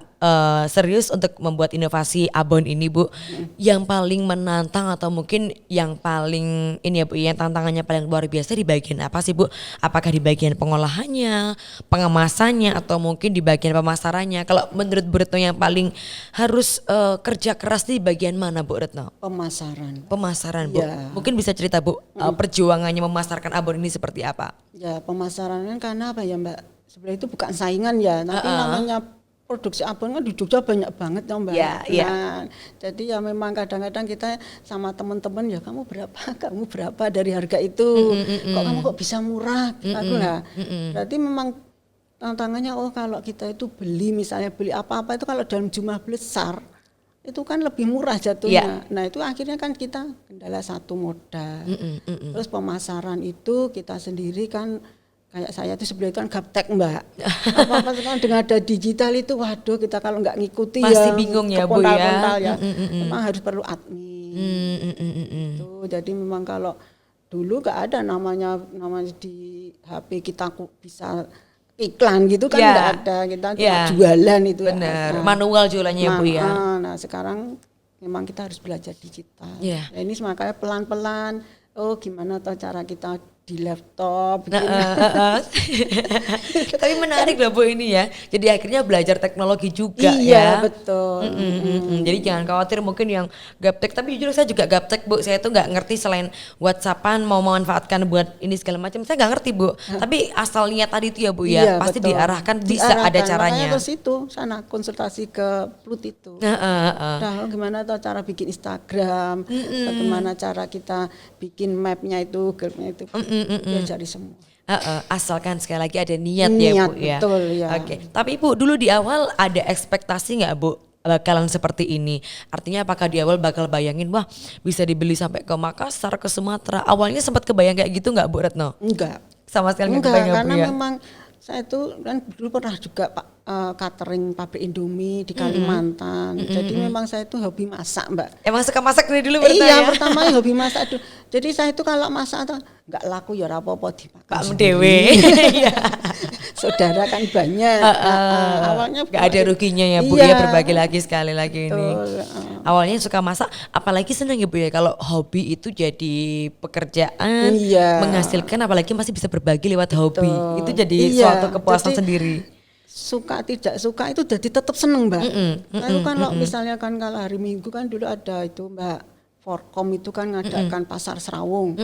Speaker 2: serius untuk membuat inovasi abon ini Bu, yang paling menantang atau mungkin yang paling ini ya Bu, yang tantangannya paling luar biasa di bagian apa sih Bu? Apakah di bagian pengolahannya, pengemasannya, atau mungkin di bagian pemasarannya? Kalau menurut Bu Retno yang paling harus kerja keras di bagian mana Bu Retno? Pemasaran Bu. Ya. Mungkin bisa cerita Bu, perjuangannya memasarkan abon ini seperti apa?
Speaker 1: Ya pemasarannya karena apa ya Mbak? Sebenarnya itu bukan saingan ya, tapi namanya produksi abon kan di Jogja banyak banget ya Mbak. Jadi ya memang kadang-kadang kita sama teman-teman ya kamu berapa dari harga itu, kok kamu kok bisa murah, aku lah. Berarti memang tantangannya kalau kita itu beli apa-apa itu kalau dalam jumlah besar itu kan lebih murah jatuhnya. Nah itu akhirnya kan kita kendala satu modal. Terus pemasaran itu kita sendiri kan kayak saya itu sebelum itu kan gaptek Mbak. Apa-apa sekarang dengan ada digital itu, waduh kita kalau nggak ngikuti
Speaker 2: masih
Speaker 1: ya
Speaker 2: bingung ya Bu ya.
Speaker 1: Memang harus perlu admin. Itu jadi memang kalau dulu nggak ada namanya di HP kita bisa iklan gitu kan nggak ada, kita cuma jualan itu.
Speaker 2: Benar, manual jualannya ya Bu ya.
Speaker 1: Nah sekarang memang kita harus belajar digital.
Speaker 2: Nah,
Speaker 1: ini makanya pelan-pelan. Oh gimana toh cara kita di laptop
Speaker 2: Tapi menarik loh Bu ini ya. Jadi akhirnya belajar teknologi juga ya.
Speaker 1: Iya betul.
Speaker 2: Jadi jangan khawatir mungkin yang gaptek. Tapi jujur saya juga gaptek Bu. Saya tuh nggak ngerti selain WhatsAppan mau memanfaatkan buat ini segala macam. Saya nggak ngerti Bu. Tapi asal niat tadi itu ya Bu ya. Pasti
Speaker 1: betul.
Speaker 2: diarahkan bisa ada caranya.
Speaker 1: Makanya ke situ sana konsultasi ke Plut itu. Nah, gimana tuh cara bikin Instagram? Bagaimana cara kita bikin mapnya itu, Google-nya itu. Diajari semua.
Speaker 2: Asalkan sekali lagi ada niat ya Bu ya.
Speaker 1: Betul ya.
Speaker 2: Oke. Tapi Bu dulu di awal ada ekspektasi nggak Bu bakalan seperti ini? Artinya apakah di awal bakal bayangin wah bisa dibeli sampai ke Makassar, ke Sumatera? Awalnya sempat kebayang kayak gitu nggak Bu Retno?
Speaker 1: Enggak.
Speaker 2: Sama sekali nggak kebayang
Speaker 1: karena
Speaker 2: Bu ya?
Speaker 1: memang saya itu kan dulu pernah juga catering pabrik Indomie di Kalimantan. Jadi memang saya itu hobi masak Mbak.
Speaker 2: Emang suka masak dari dulu berarti
Speaker 1: Iya
Speaker 2: ya?
Speaker 1: pertama hobi masak dulu. Jadi saya itu kalau masak tuh nggak laku ya apa-apa dimakan.
Speaker 2: Pak Dewe.
Speaker 1: Saudara kan banyak. Awalnya
Speaker 2: nggak ada ruginya ya Bu ya berbagi lagi sekali lagi ini. Awalnya suka masak, apalagi senang ya Bu ya kalau hobi itu jadi pekerjaan, menghasilkan apalagi masih bisa berbagi lewat hobi. Itu jadi suatu kepuasan sendiri.
Speaker 1: Suka tidak suka itu jadi tetap seneng Mbak. Saya kan kalau misalnya kan kalau hari Minggu kan dulu ada itu Mbak Forkom itu kan ngadakan pasar Serawung.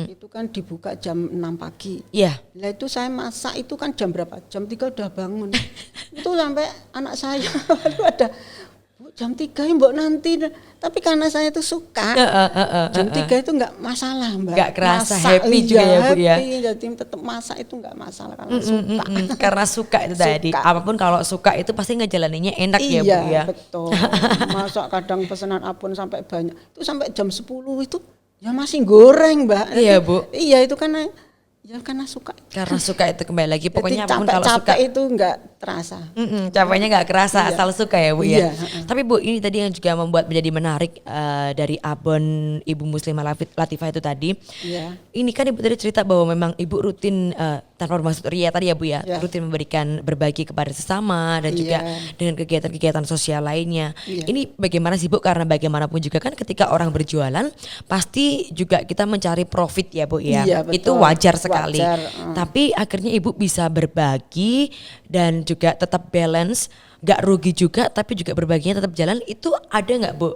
Speaker 1: Itu kan dibuka jam 6 pagi.
Speaker 2: Iya.
Speaker 1: Lah itu saya masak itu kan jam berapa? Jam 3 udah bangun. Itu sampai anak saya ada Bu, jam 3 ya Mbak nanti. Tapi karena saya itu suka. Jam 3 itu enggak masalah Mbak.
Speaker 2: Enggak kerasa
Speaker 1: masak,
Speaker 2: happy juga ya Bu ya.
Speaker 1: Jadi tetap masak itu enggak masalah karena suka.
Speaker 2: Karena suka itu tadi. Apapun kalau suka itu pasti ngejalaninnya enak ya Bu ya.
Speaker 1: Iya betul. Masak kadang pesanan abon sampai banyak. Itu sampai jam 10 itu ya masih goreng Mbak.
Speaker 2: Iya Bu.
Speaker 1: Iya itu karena suka.
Speaker 2: Karena suka itu kembali lagi pokoknya
Speaker 1: jadi
Speaker 2: apapun kalau suka
Speaker 1: itu enggak terasa.
Speaker 2: Capeknya nggak kerasa asal suka ya Bu ya.
Speaker 1: Iya.
Speaker 2: Tapi Bu ini tadi yang juga membuat menjadi menarik dari abon Ibu Muslimah Latifah itu tadi.
Speaker 1: Iya.
Speaker 2: Ini kan Ibu tadi cerita bahwa memang Ibu rutin tanpa bermaksud ria tadi ya Bu ya, rutin memberikan berbagi kepada sesama dan juga dengan kegiatan-kegiatan sosial lainnya. Ini bagaimana sih Bu? Karena bagaimanapun juga kan ketika orang berjualan pasti juga kita mencari profit ya Bu ya.
Speaker 1: Iya, betul.
Speaker 2: Itu wajar sekali. Tapi akhirnya Ibu bisa berbagi dan juga tetap balance, gak rugi juga tapi juga berbaginya tetap jalan. Itu ada gak Bu?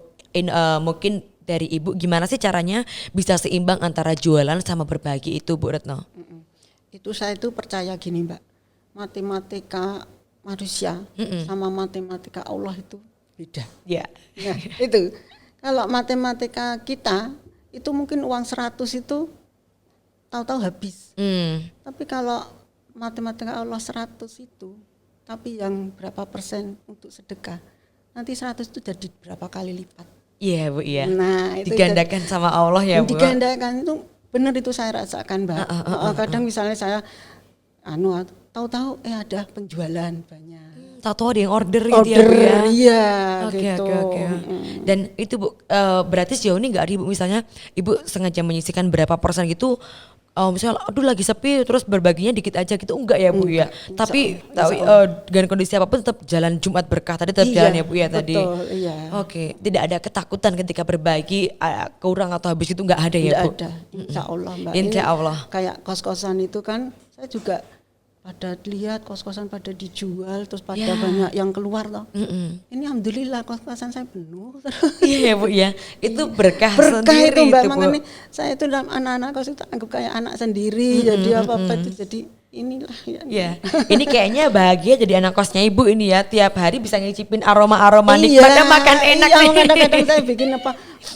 Speaker 2: Mungkin dari Ibu gimana sih caranya bisa seimbang antara jualan sama berbagi itu Bu Retno?
Speaker 1: Itu saya itu percaya gini Mbak, matematika manusia sama matematika Allah itu beda.
Speaker 2: Ya.
Speaker 1: Nah, itu kalau matematika kita itu mungkin uang 100 itu tahu-tahu habis. Tapi kalau matematika Allah 100 itu, tapi yang berapa persen untuk sedekah, nanti 100 itu jadi berapa kali lipat.
Speaker 2: Iya Bu iya.
Speaker 1: Nah, itu
Speaker 2: digandakan sama Allah ya Bu.
Speaker 1: Digandakan itu benar itu saya rasakan Mbak. Kadang misalnya saya tahu-tahu ada penjualan banyak.
Speaker 2: Tahu-tahu ada yang order gitu ya Bu ya.
Speaker 1: Iya
Speaker 2: gitu. Oke. Dan itu Bu berarti sejauh ini enggak ada Ibu misalnya Ibu sengaja menyisihkan berapa persen gitu. Misalnya aduh lagi sepi terus berbaginya dikit aja gitu enggak ya Bu ya. Tapi dengan kondisi apapun tetap jalan Jumat berkah tadi tetap jalan ya Bu ya tadi.
Speaker 1: Betul, iya.
Speaker 2: Oke, tidak ada ketakutan ketika berbagi kurang atau habis itu enggak ada ya Bu.
Speaker 1: Tidak ada. Insya Allah Mbak.
Speaker 2: Insya Allah.
Speaker 1: Kayak kos-kosan itu kan saya juga pada lihat kos-kosan pada dijual terus pada banyak yang keluar loh. Ini alhamdulillah kos-kosan saya penuh.
Speaker 2: Iya Bu ya, itu berkah
Speaker 1: sendiri itu Mbak.
Speaker 2: Itu,
Speaker 1: makanya saya itu dalam anak-anak kos itu anggap kayak anak sendiri. Jadi apa-apa itu jadi inilah ya.
Speaker 2: Ini kayaknya bahagia jadi anak kosnya Ibu ini ya. Tiap hari bisa ngicipin aroma-aroma nikmatnya makan enak nih.
Speaker 1: Kadang-kadang saya bikin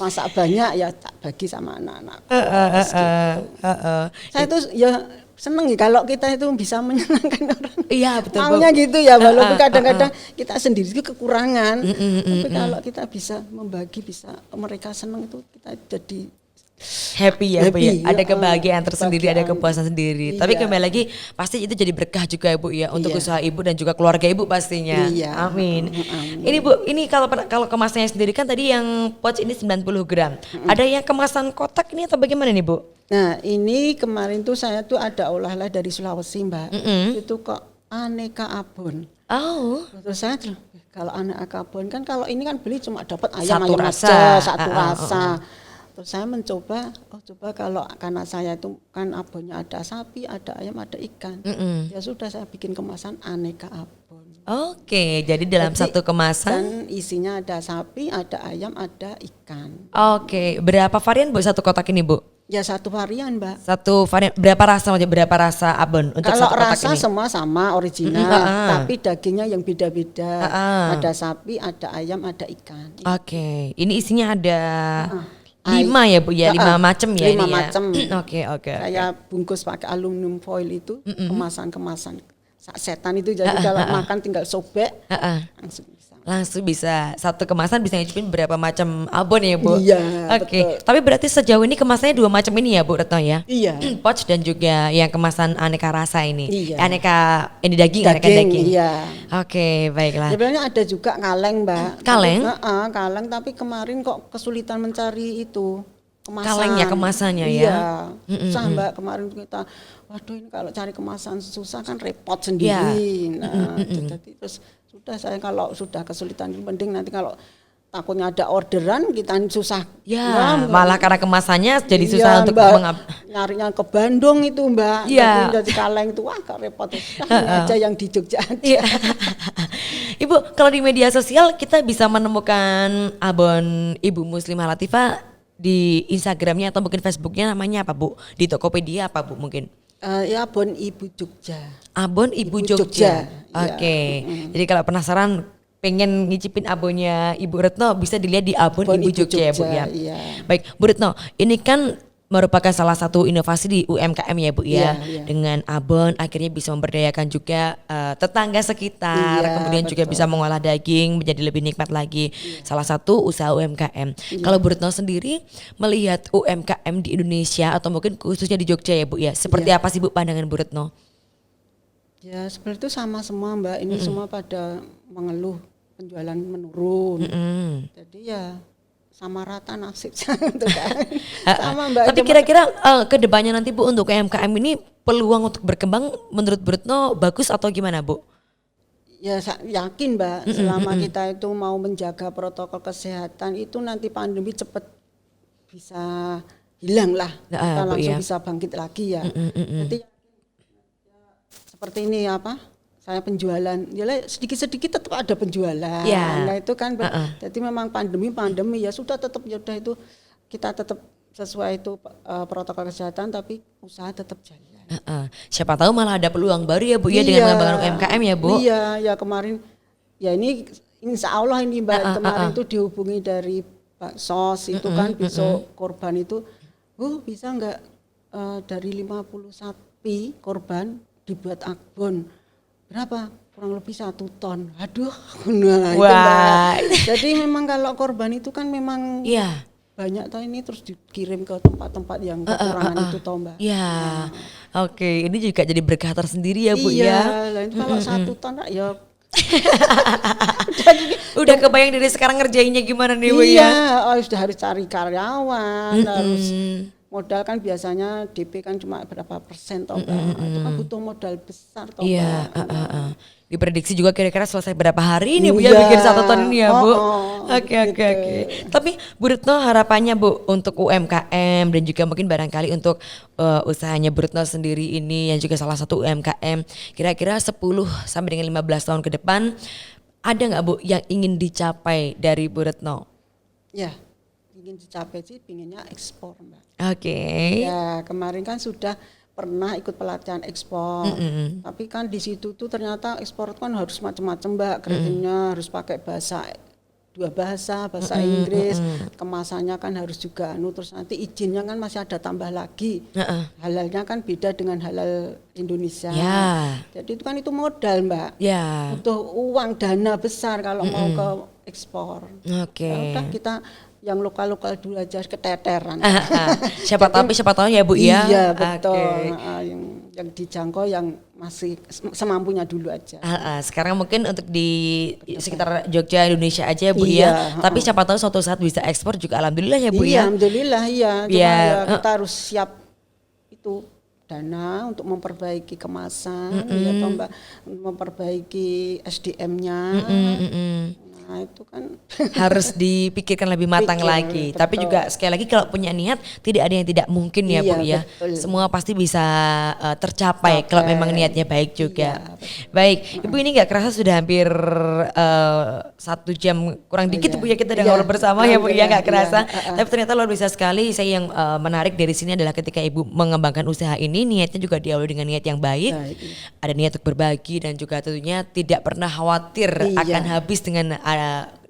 Speaker 1: masak banyak ya tak bagi sama anak-anak. Saya tuh ya seneng ya kalau kita itu bisa menyenangkan orang.
Speaker 2: Iya betul.
Speaker 1: Maunya gitu ya walaupun kadang-kadang kita sendiri itu kekurangan. Tapi kalau kita bisa membagi bisa mereka seneng itu kita jadi
Speaker 2: happy ya Bu ya,
Speaker 1: Happy,
Speaker 2: ada
Speaker 1: ya,
Speaker 2: kebahagiaan tersendiri, ada
Speaker 1: kebahagiaan.
Speaker 2: kepuasan sendiri.
Speaker 1: Iya.
Speaker 2: Tapi kembali lagi pasti itu jadi berkah juga ya Bu ya untuk
Speaker 1: Iya.
Speaker 2: usaha Ibu dan juga keluarga Ibu pastinya.
Speaker 1: Iya.
Speaker 2: Amin.
Speaker 1: Amin.
Speaker 2: Ini Bu, ini kalau kemasannya sendiri kan tadi yang pouch ini 90 gram. Ada yang kemasan kotak ini atau bagaimana nih Bu?
Speaker 1: Nah ini kemarin tuh saya tuh ada oleh-oleh dari Sulawesi Mbak. Itu kok aneka abon.
Speaker 2: Oh.
Speaker 1: Terus saya kalau aneka abon kan kalau ini kan beli cuma dapat ayam
Speaker 2: Satu
Speaker 1: ayam
Speaker 2: rasa.
Speaker 1: aja, satu rasa. Terus saya mencoba, coba kalau karena saya itu kan abonnya ada sapi, ada ayam, ada ikan. Ya sudah saya bikin kemasan aneka abon.
Speaker 2: Oke, jadi dalam
Speaker 1: Jadi,
Speaker 2: satu kemasan.
Speaker 1: Dan isinya ada sapi, ada ayam, ada ikan.
Speaker 2: Oke, berapa varian Bu satu kotak ini Bu?
Speaker 1: Ya satu varian Mbak.
Speaker 2: Satu varian, berapa rasa abon untuk
Speaker 1: Kalau
Speaker 2: satu kotak
Speaker 1: rasa
Speaker 2: ini?
Speaker 1: semua sama original, tapi dagingnya yang beda-beda. Ada sapi, ada ayam, ada ikan.
Speaker 2: Oke, ini isinya ada 5 ya Bu ya, 5 macam ya
Speaker 1: 5
Speaker 2: ini ya.
Speaker 1: macam.
Speaker 2: Oke.
Speaker 1: Saya bungkus pakai aluminium foil itu, kemasan-kemasan setan itu, jadi kalau makan tinggal sobek langsung bisa.
Speaker 2: Langsung bisa satu kemasan bisa ngicipin berapa macam abon ya Bu?
Speaker 1: Iya,
Speaker 2: Oke,
Speaker 1: betul.
Speaker 2: tapi berarti sejauh ini kemasannya 2 macam ini ya Bu Retno ya?
Speaker 1: Iya.
Speaker 2: Pouch dan juga yang kemasan aneka rasa ini.
Speaker 1: Iya.
Speaker 2: Aneka ini daging, aneka daging.
Speaker 1: Iya.
Speaker 2: Oke, baiklah.
Speaker 1: Sebenarnya ada juga kaleng Mbak.
Speaker 2: Kaleng?
Speaker 1: Kaleng, tapi kemarin kok kesulitan mencari itu kemasan.
Speaker 2: Kalengnya, kemasannya ya?
Speaker 1: Iya. Susah Mbak, kemarin kita, waduh ini kalau cari kemasan susah kan repot sendiri. Nah, jadi terus sudah saya kalau sudah kesulitan mending nanti kalau takutnya ada orderan kita susah.
Speaker 2: Ya,
Speaker 1: Mbak,
Speaker 2: malah karena kemasannya jadi
Speaker 1: iya,
Speaker 2: susah untuk
Speaker 1: Mbak,
Speaker 2: nyarinya
Speaker 1: ke Bandung itu Mbak.
Speaker 2: Iya.
Speaker 1: Jadi kaleng itu wah kok repot. Ini aja yang di Jogja aja.
Speaker 2: Iya. Ibu, kalau di media sosial kita bisa menemukan abon Ibu Muslimah Latifah di Instagramnya atau mungkin Facebooknya namanya apa Bu? Di Tokopedia apa Bu mungkin?
Speaker 1: Ya Abon Ibu Jogja.
Speaker 2: Abon Ibu
Speaker 1: Ibu
Speaker 2: Jogja.
Speaker 1: Jogja,
Speaker 2: Oke. Jadi kalau penasaran pengen ngicipin abonnya Ibu Retno bisa dilihat di Abon Ibu Jogja ya Bu ya.
Speaker 1: Iya.
Speaker 2: Baik, Bu Retno, ini kan merupakan salah satu inovasi di UMKM ya Bu ya.
Speaker 1: Iya.
Speaker 2: Dengan abon akhirnya bisa memberdayakan juga tetangga sekitar,
Speaker 1: Iya,
Speaker 2: kemudian juga
Speaker 1: betul.
Speaker 2: bisa mengolah daging menjadi lebih nikmat lagi. Salah satu usaha UMKM. Kalau Bu Retno sendiri melihat UMKM di Indonesia atau mungkin khususnya di Jogja ya Bu ya, seperti apa sih Bu pandangan Bu Retno?
Speaker 1: Ya seperti itu sama semua Mbak. Ini semua pada mengeluh penjualan menurun. Jadi ya sama rata nasibnya gitu kan. Sama Mbak.
Speaker 2: Tapi kira-kira ke depannya nanti Bu untuk UMKM ini peluang untuk berkembang menurut Bu Retno bagus atau gimana Bu?
Speaker 1: Ya yakin Mbak, selama kita itu mau menjaga protokol kesehatan itu nanti pandemi cepat bisa hilang lah. Kita
Speaker 2: Bu,
Speaker 1: langsung
Speaker 2: iya.
Speaker 1: bisa bangkit lagi ya. Jadi seperti ini apa? Saya penjualan, ya sedikit-sedikit tetap ada penjualan.
Speaker 2: Ya.
Speaker 1: Nah itu kan, jadi memang pandemi ya sudah tetap ya udah itu kita tetap sesuai itu protokol kesehatan, tapi usaha tetap jalan.
Speaker 2: Siapa tahu malah ada peluang baru ya Bu ya dengan mengembangkan UMKM ya Bu.
Speaker 1: Iya, ya kemarin ya ini insya Allah ini Mbak kemarin itu dihubungi dari Pak Sos itu kan besok korban itu, bisa nggak dari 50 sapi korban dibuat abon berapa? Kurang lebih 1 ton. Aduh, nah itu Mbak. Jadi memang kalau korban itu kan memang
Speaker 2: Iya.
Speaker 1: banyak toh ini terus dikirim ke tempat-tempat yang kekurangan itu toh Mbak.
Speaker 2: Iya. Oke, ini juga jadi berkah tersendiri ya Bu
Speaker 1: Iya,
Speaker 2: ya.
Speaker 1: lah itu kalau 1 ton ya
Speaker 2: Udah kebayang dari sekarang ngerjainnya gimana nih Bu
Speaker 1: iya,
Speaker 2: ya.
Speaker 1: sudah harus cari karyawan, harus modal kan biasanya DP kan cuma berapa persen toh Mbak. Itu kan butuh modal besar toh
Speaker 2: Iya,
Speaker 1: Mbak.
Speaker 2: Diprediksi juga kira-kira selesai berapa hari ini Bu ya
Speaker 1: Iya.
Speaker 2: bikin 1 ton ini ya Bu.
Speaker 1: Oh,
Speaker 2: Oke.
Speaker 1: gitu.
Speaker 2: Tapi Bu Retno harapannya Bu untuk UMKM dan juga mungkin barangkali untuk usahanya Bu Retno sendiri ini yang juga salah satu UMKM kira-kira 10 sampai dengan 15 tahun ke depan ada nggak Bu yang ingin dicapai dari Bu Retno?
Speaker 1: Ya, ingin dicapai sih pinginnya ekspor Mbak.
Speaker 2: Oke.
Speaker 1: Ya, kemarin kan sudah pernah ikut pelatihan ekspor, tapi kan di situ tuh ternyata ekspor kan harus macam-macam Mbak, kreatifnya harus pakai dua bahasa Inggris, kemasannya kan harus juga terus nanti izinnya kan masih ada tambah lagi, halalnya kan beda dengan halal Indonesia,
Speaker 2: Ya.
Speaker 1: jadi itu kan itu modal Mbak,
Speaker 2: Ya.
Speaker 1: butuh uang dana besar kalau mau ke ekspor.
Speaker 2: Oke.
Speaker 1: Ya udah kita yang lokal-lokal dulu aja keteteran.
Speaker 2: Siapa tahu ya Bu ya.
Speaker 1: Iya betul.
Speaker 2: Okay.
Speaker 1: Yang dijangkau yang masih semampunya dulu aja.
Speaker 2: Sekarang mungkin untuk di sekitar Jogja Indonesia aja ya Bu
Speaker 1: Iya,
Speaker 2: ya. Tapi siapa tahu suatu saat bisa ekspor juga alhamdulillah ya Bu
Speaker 1: iya,
Speaker 2: ya.
Speaker 1: Alhamdulillah iya. Cuma
Speaker 2: Biar,
Speaker 1: ya kita harus siap itu dana untuk memperbaiki kemasan, ya toh Mbak, memperbaiki SDM-nya. Nah itu kan
Speaker 2: harus dipikirkan lebih matang lagi.
Speaker 1: Betul.
Speaker 2: Tapi juga sekali lagi kalau punya niat tidak ada yang tidak mungkin ya Bu ya.
Speaker 1: Betul.
Speaker 2: Semua pasti bisa tercapai kalau memang niatnya baik juga. Baik, Ibu ini nggak kerasa sudah hampir 1 jam kurang dikit Bu ya kita udah ngobrol bersama ya Bu ya, nggak kerasa. Tapi ternyata luar biasa sekali. Saya yang menarik dari sini adalah ketika Ibu mengembangkan usaha ini niatnya juga diawali dengan niat yang baik. Ada niat untuk berbagi dan juga tentunya tidak pernah khawatir akan habis dengan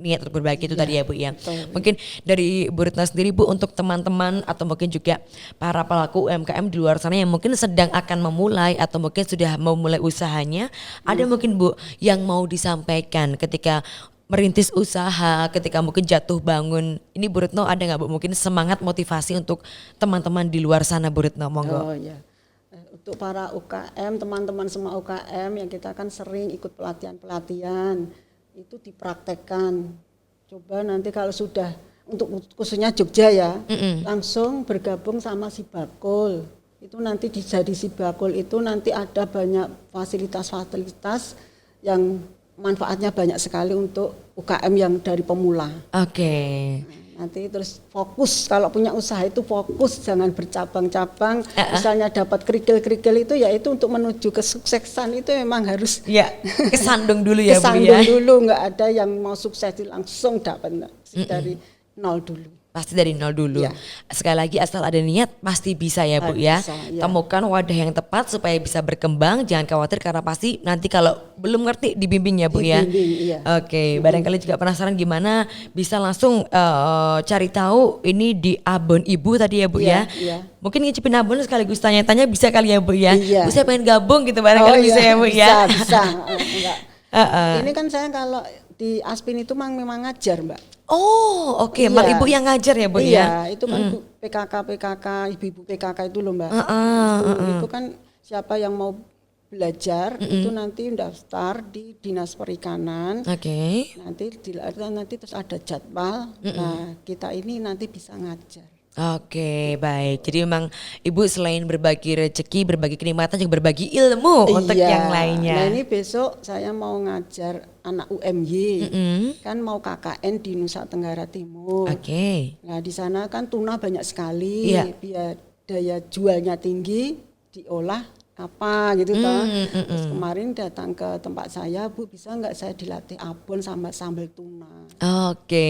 Speaker 2: niat untuk berbagi itu tadi ya Bu ya.
Speaker 1: Betul.
Speaker 2: Mungkin dari Bu Retno sendiri Bu untuk teman-teman atau mungkin juga para pelaku UMKM di luar sana yang mungkin sedang akan memulai atau mungkin sudah memulai usahanya, ada mungkin Bu yang mau disampaikan ketika merintis usaha, ketika mungkin jatuh bangun. Ini Bu Retno ada nggak Bu mungkin semangat motivasi untuk teman-teman di luar sana Bu Retno, monggo.
Speaker 1: Oh iya. Untuk para UKM, teman-teman semua UKM yang kita kan sering ikut pelatihan-pelatihan, itu dipraktekkan. Coba nanti kalau sudah untuk khususnya Jogja ya, langsung bergabung sama Sibakul. Itu nanti jadi Sibakul itu nanti ada banyak fasilitas-fasilitas yang manfaatnya banyak sekali untuk UKM yang dari pemula.
Speaker 2: Oke.
Speaker 1: Nanti terus fokus, kalau punya usaha itu fokus, jangan bercabang-cabang. Misalnya dapat kerikil-kerikil itu ya itu untuk menuju kesuksesan itu memang harus
Speaker 2: ya kesandung dulu ya Bu
Speaker 1: kesandung
Speaker 2: ya.
Speaker 1: dulu, nggak ada yang mau sukses langsung dapat dari nol dulu.
Speaker 2: Pasti dari nol dulu.
Speaker 1: Ya.
Speaker 2: Sekali lagi asal ada niat pasti bisa ya Bu ya.
Speaker 1: Bisa, ya.
Speaker 2: Temukan wadah yang tepat supaya bisa berkembang. Jangan khawatir karena pasti nanti kalau belum ngerti dibimbing ya Bu ya.
Speaker 1: Iya.
Speaker 2: Oke, barangkali juga penasaran gimana bisa langsung cari tahu ini di Abon Ibu tadi ya Bu ya.
Speaker 1: Iya.
Speaker 2: Mungkin ngicipin abon sekaligus tanya-tanya bisa kali ya Bu ya.
Speaker 1: Iya.
Speaker 2: Bu saya pengen gabung gitu barangkali bisa ya Bu ya.
Speaker 1: Bisa. Enggak. Ini kan saya kalau di Aspin itu memang ngajar Mbak.
Speaker 2: Oh oke,
Speaker 1: Iya.
Speaker 2: Mak Ibu yang ngajar ya Bu ya.
Speaker 1: Iya, itu kan PKK, ibu-ibu PKK itu loh Mbak. Itu kan siapa yang mau belajar itu nanti daftar di Dinas Perikanan.
Speaker 2: Oke.
Speaker 1: Nanti terus ada jadwal. Nah, kita ini nanti bisa ngajar.
Speaker 2: Oke, baik. Jadi memang Ibu selain berbagi rezeki, berbagi kenikmatan juga berbagi ilmu untuk yang lainnya.
Speaker 1: Nah, ini besok saya mau ngajar anak UMY. Kan mau KKN di Nusa Tenggara Timur.
Speaker 2: Oke.
Speaker 1: Nah, di sana kan tuna banyak sekali.
Speaker 2: Iya.
Speaker 1: Biar daya jualnya tinggi, diolah apa gitu toh. Terus kemarin datang ke tempat saya, Bu bisa nggak saya dilatih abon sama sambal tuna.
Speaker 2: Oke,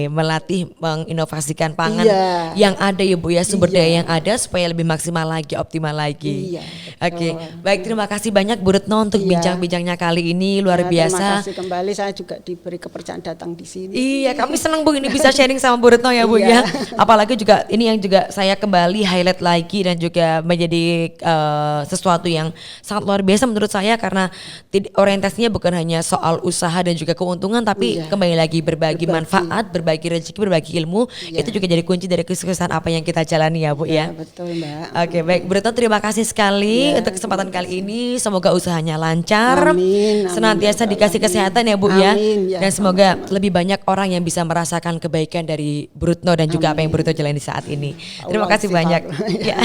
Speaker 2: melatih menginovasikan pangan
Speaker 1: Iya.
Speaker 2: yang ada ya Bu ya, sumber daya yang ada supaya lebih maksimal lagi, optimal lagi.
Speaker 1: Iya,
Speaker 2: Oke, baik terima kasih banyak Bu Retno untuk
Speaker 1: Iya.
Speaker 2: bincang-bincangnya kali ini luar
Speaker 1: Nah,
Speaker 2: biasa.
Speaker 1: Terima kasih kembali, saya juga diberi kepercayaan datang di sini.
Speaker 2: Iya, kami senang Bu ini bisa sharing sama Bu Retno ya Bu
Speaker 1: Iya.
Speaker 2: ya. Apalagi juga ini yang juga saya kembali highlight lagi dan juga menjadi sesuatu yang sangat luar biasa menurut saya karena orientasinya bukan hanya soal usaha dan juga keuntungan tapi kembali lagi berbagi manfaat, berbagi rezeki, berbagi ilmu. Itu juga jadi kunci dari kesuksesan apa yang kita jalani ya Bu ya.
Speaker 1: Betul Mbak.
Speaker 2: Oke, baik Bu Retno terima kasih sekali untuk kesempatan kali ini. Semoga usahanya lancar.
Speaker 1: Amin,
Speaker 2: Senantiasa
Speaker 1: ya Allah,
Speaker 2: dikasih
Speaker 1: amin.
Speaker 2: kesehatan ya Bu ya.
Speaker 1: Amin, ya,
Speaker 2: Dan semoga
Speaker 1: sama-sama.
Speaker 2: lebih banyak orang yang bisa merasakan kebaikan dari Bu Retno dan juga apa yang Bu Retno jalani saat ini. Terima
Speaker 1: Allah
Speaker 2: kasih
Speaker 1: sifat.
Speaker 2: banyak. Ya.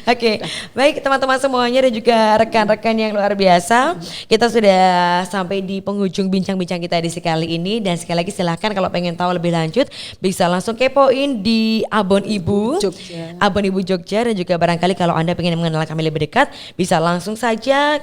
Speaker 2: Oke, baik teman-teman semuanya dan juga rekan-rekan yang luar biasa. Kita sudah sampai di penghujung bincang-bincang kita di sekali ini dan sekali lagi silahkan kalau pengen tahu lebih lanjut bisa langsung kepoin di Abon Ibu
Speaker 1: Jogja.
Speaker 2: Abon Ibu Jogja dan juga barangkali kalau Anda pengen mengenal kami lebih dekat bisa langsung saja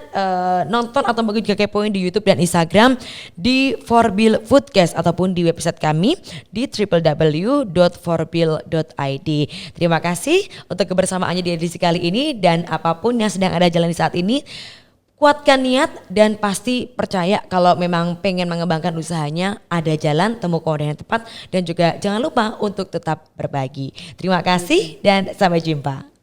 Speaker 2: nonton atau mungkin juga kepoin di YouTube dan Instagram di Forbil Foodcast ataupun di website kami di www.forbil.id. Terima kasih untuk kebersamaannya di edisi kali ini dan apapun yang sedang Anda jalani saat ini kuatkan niat dan pasti percaya kalau memang pengen mengembangkan usahanya ada jalan, temu kode yang tepat dan juga jangan lupa untuk tetap berbagi. Terima kasih dan sampai jumpa.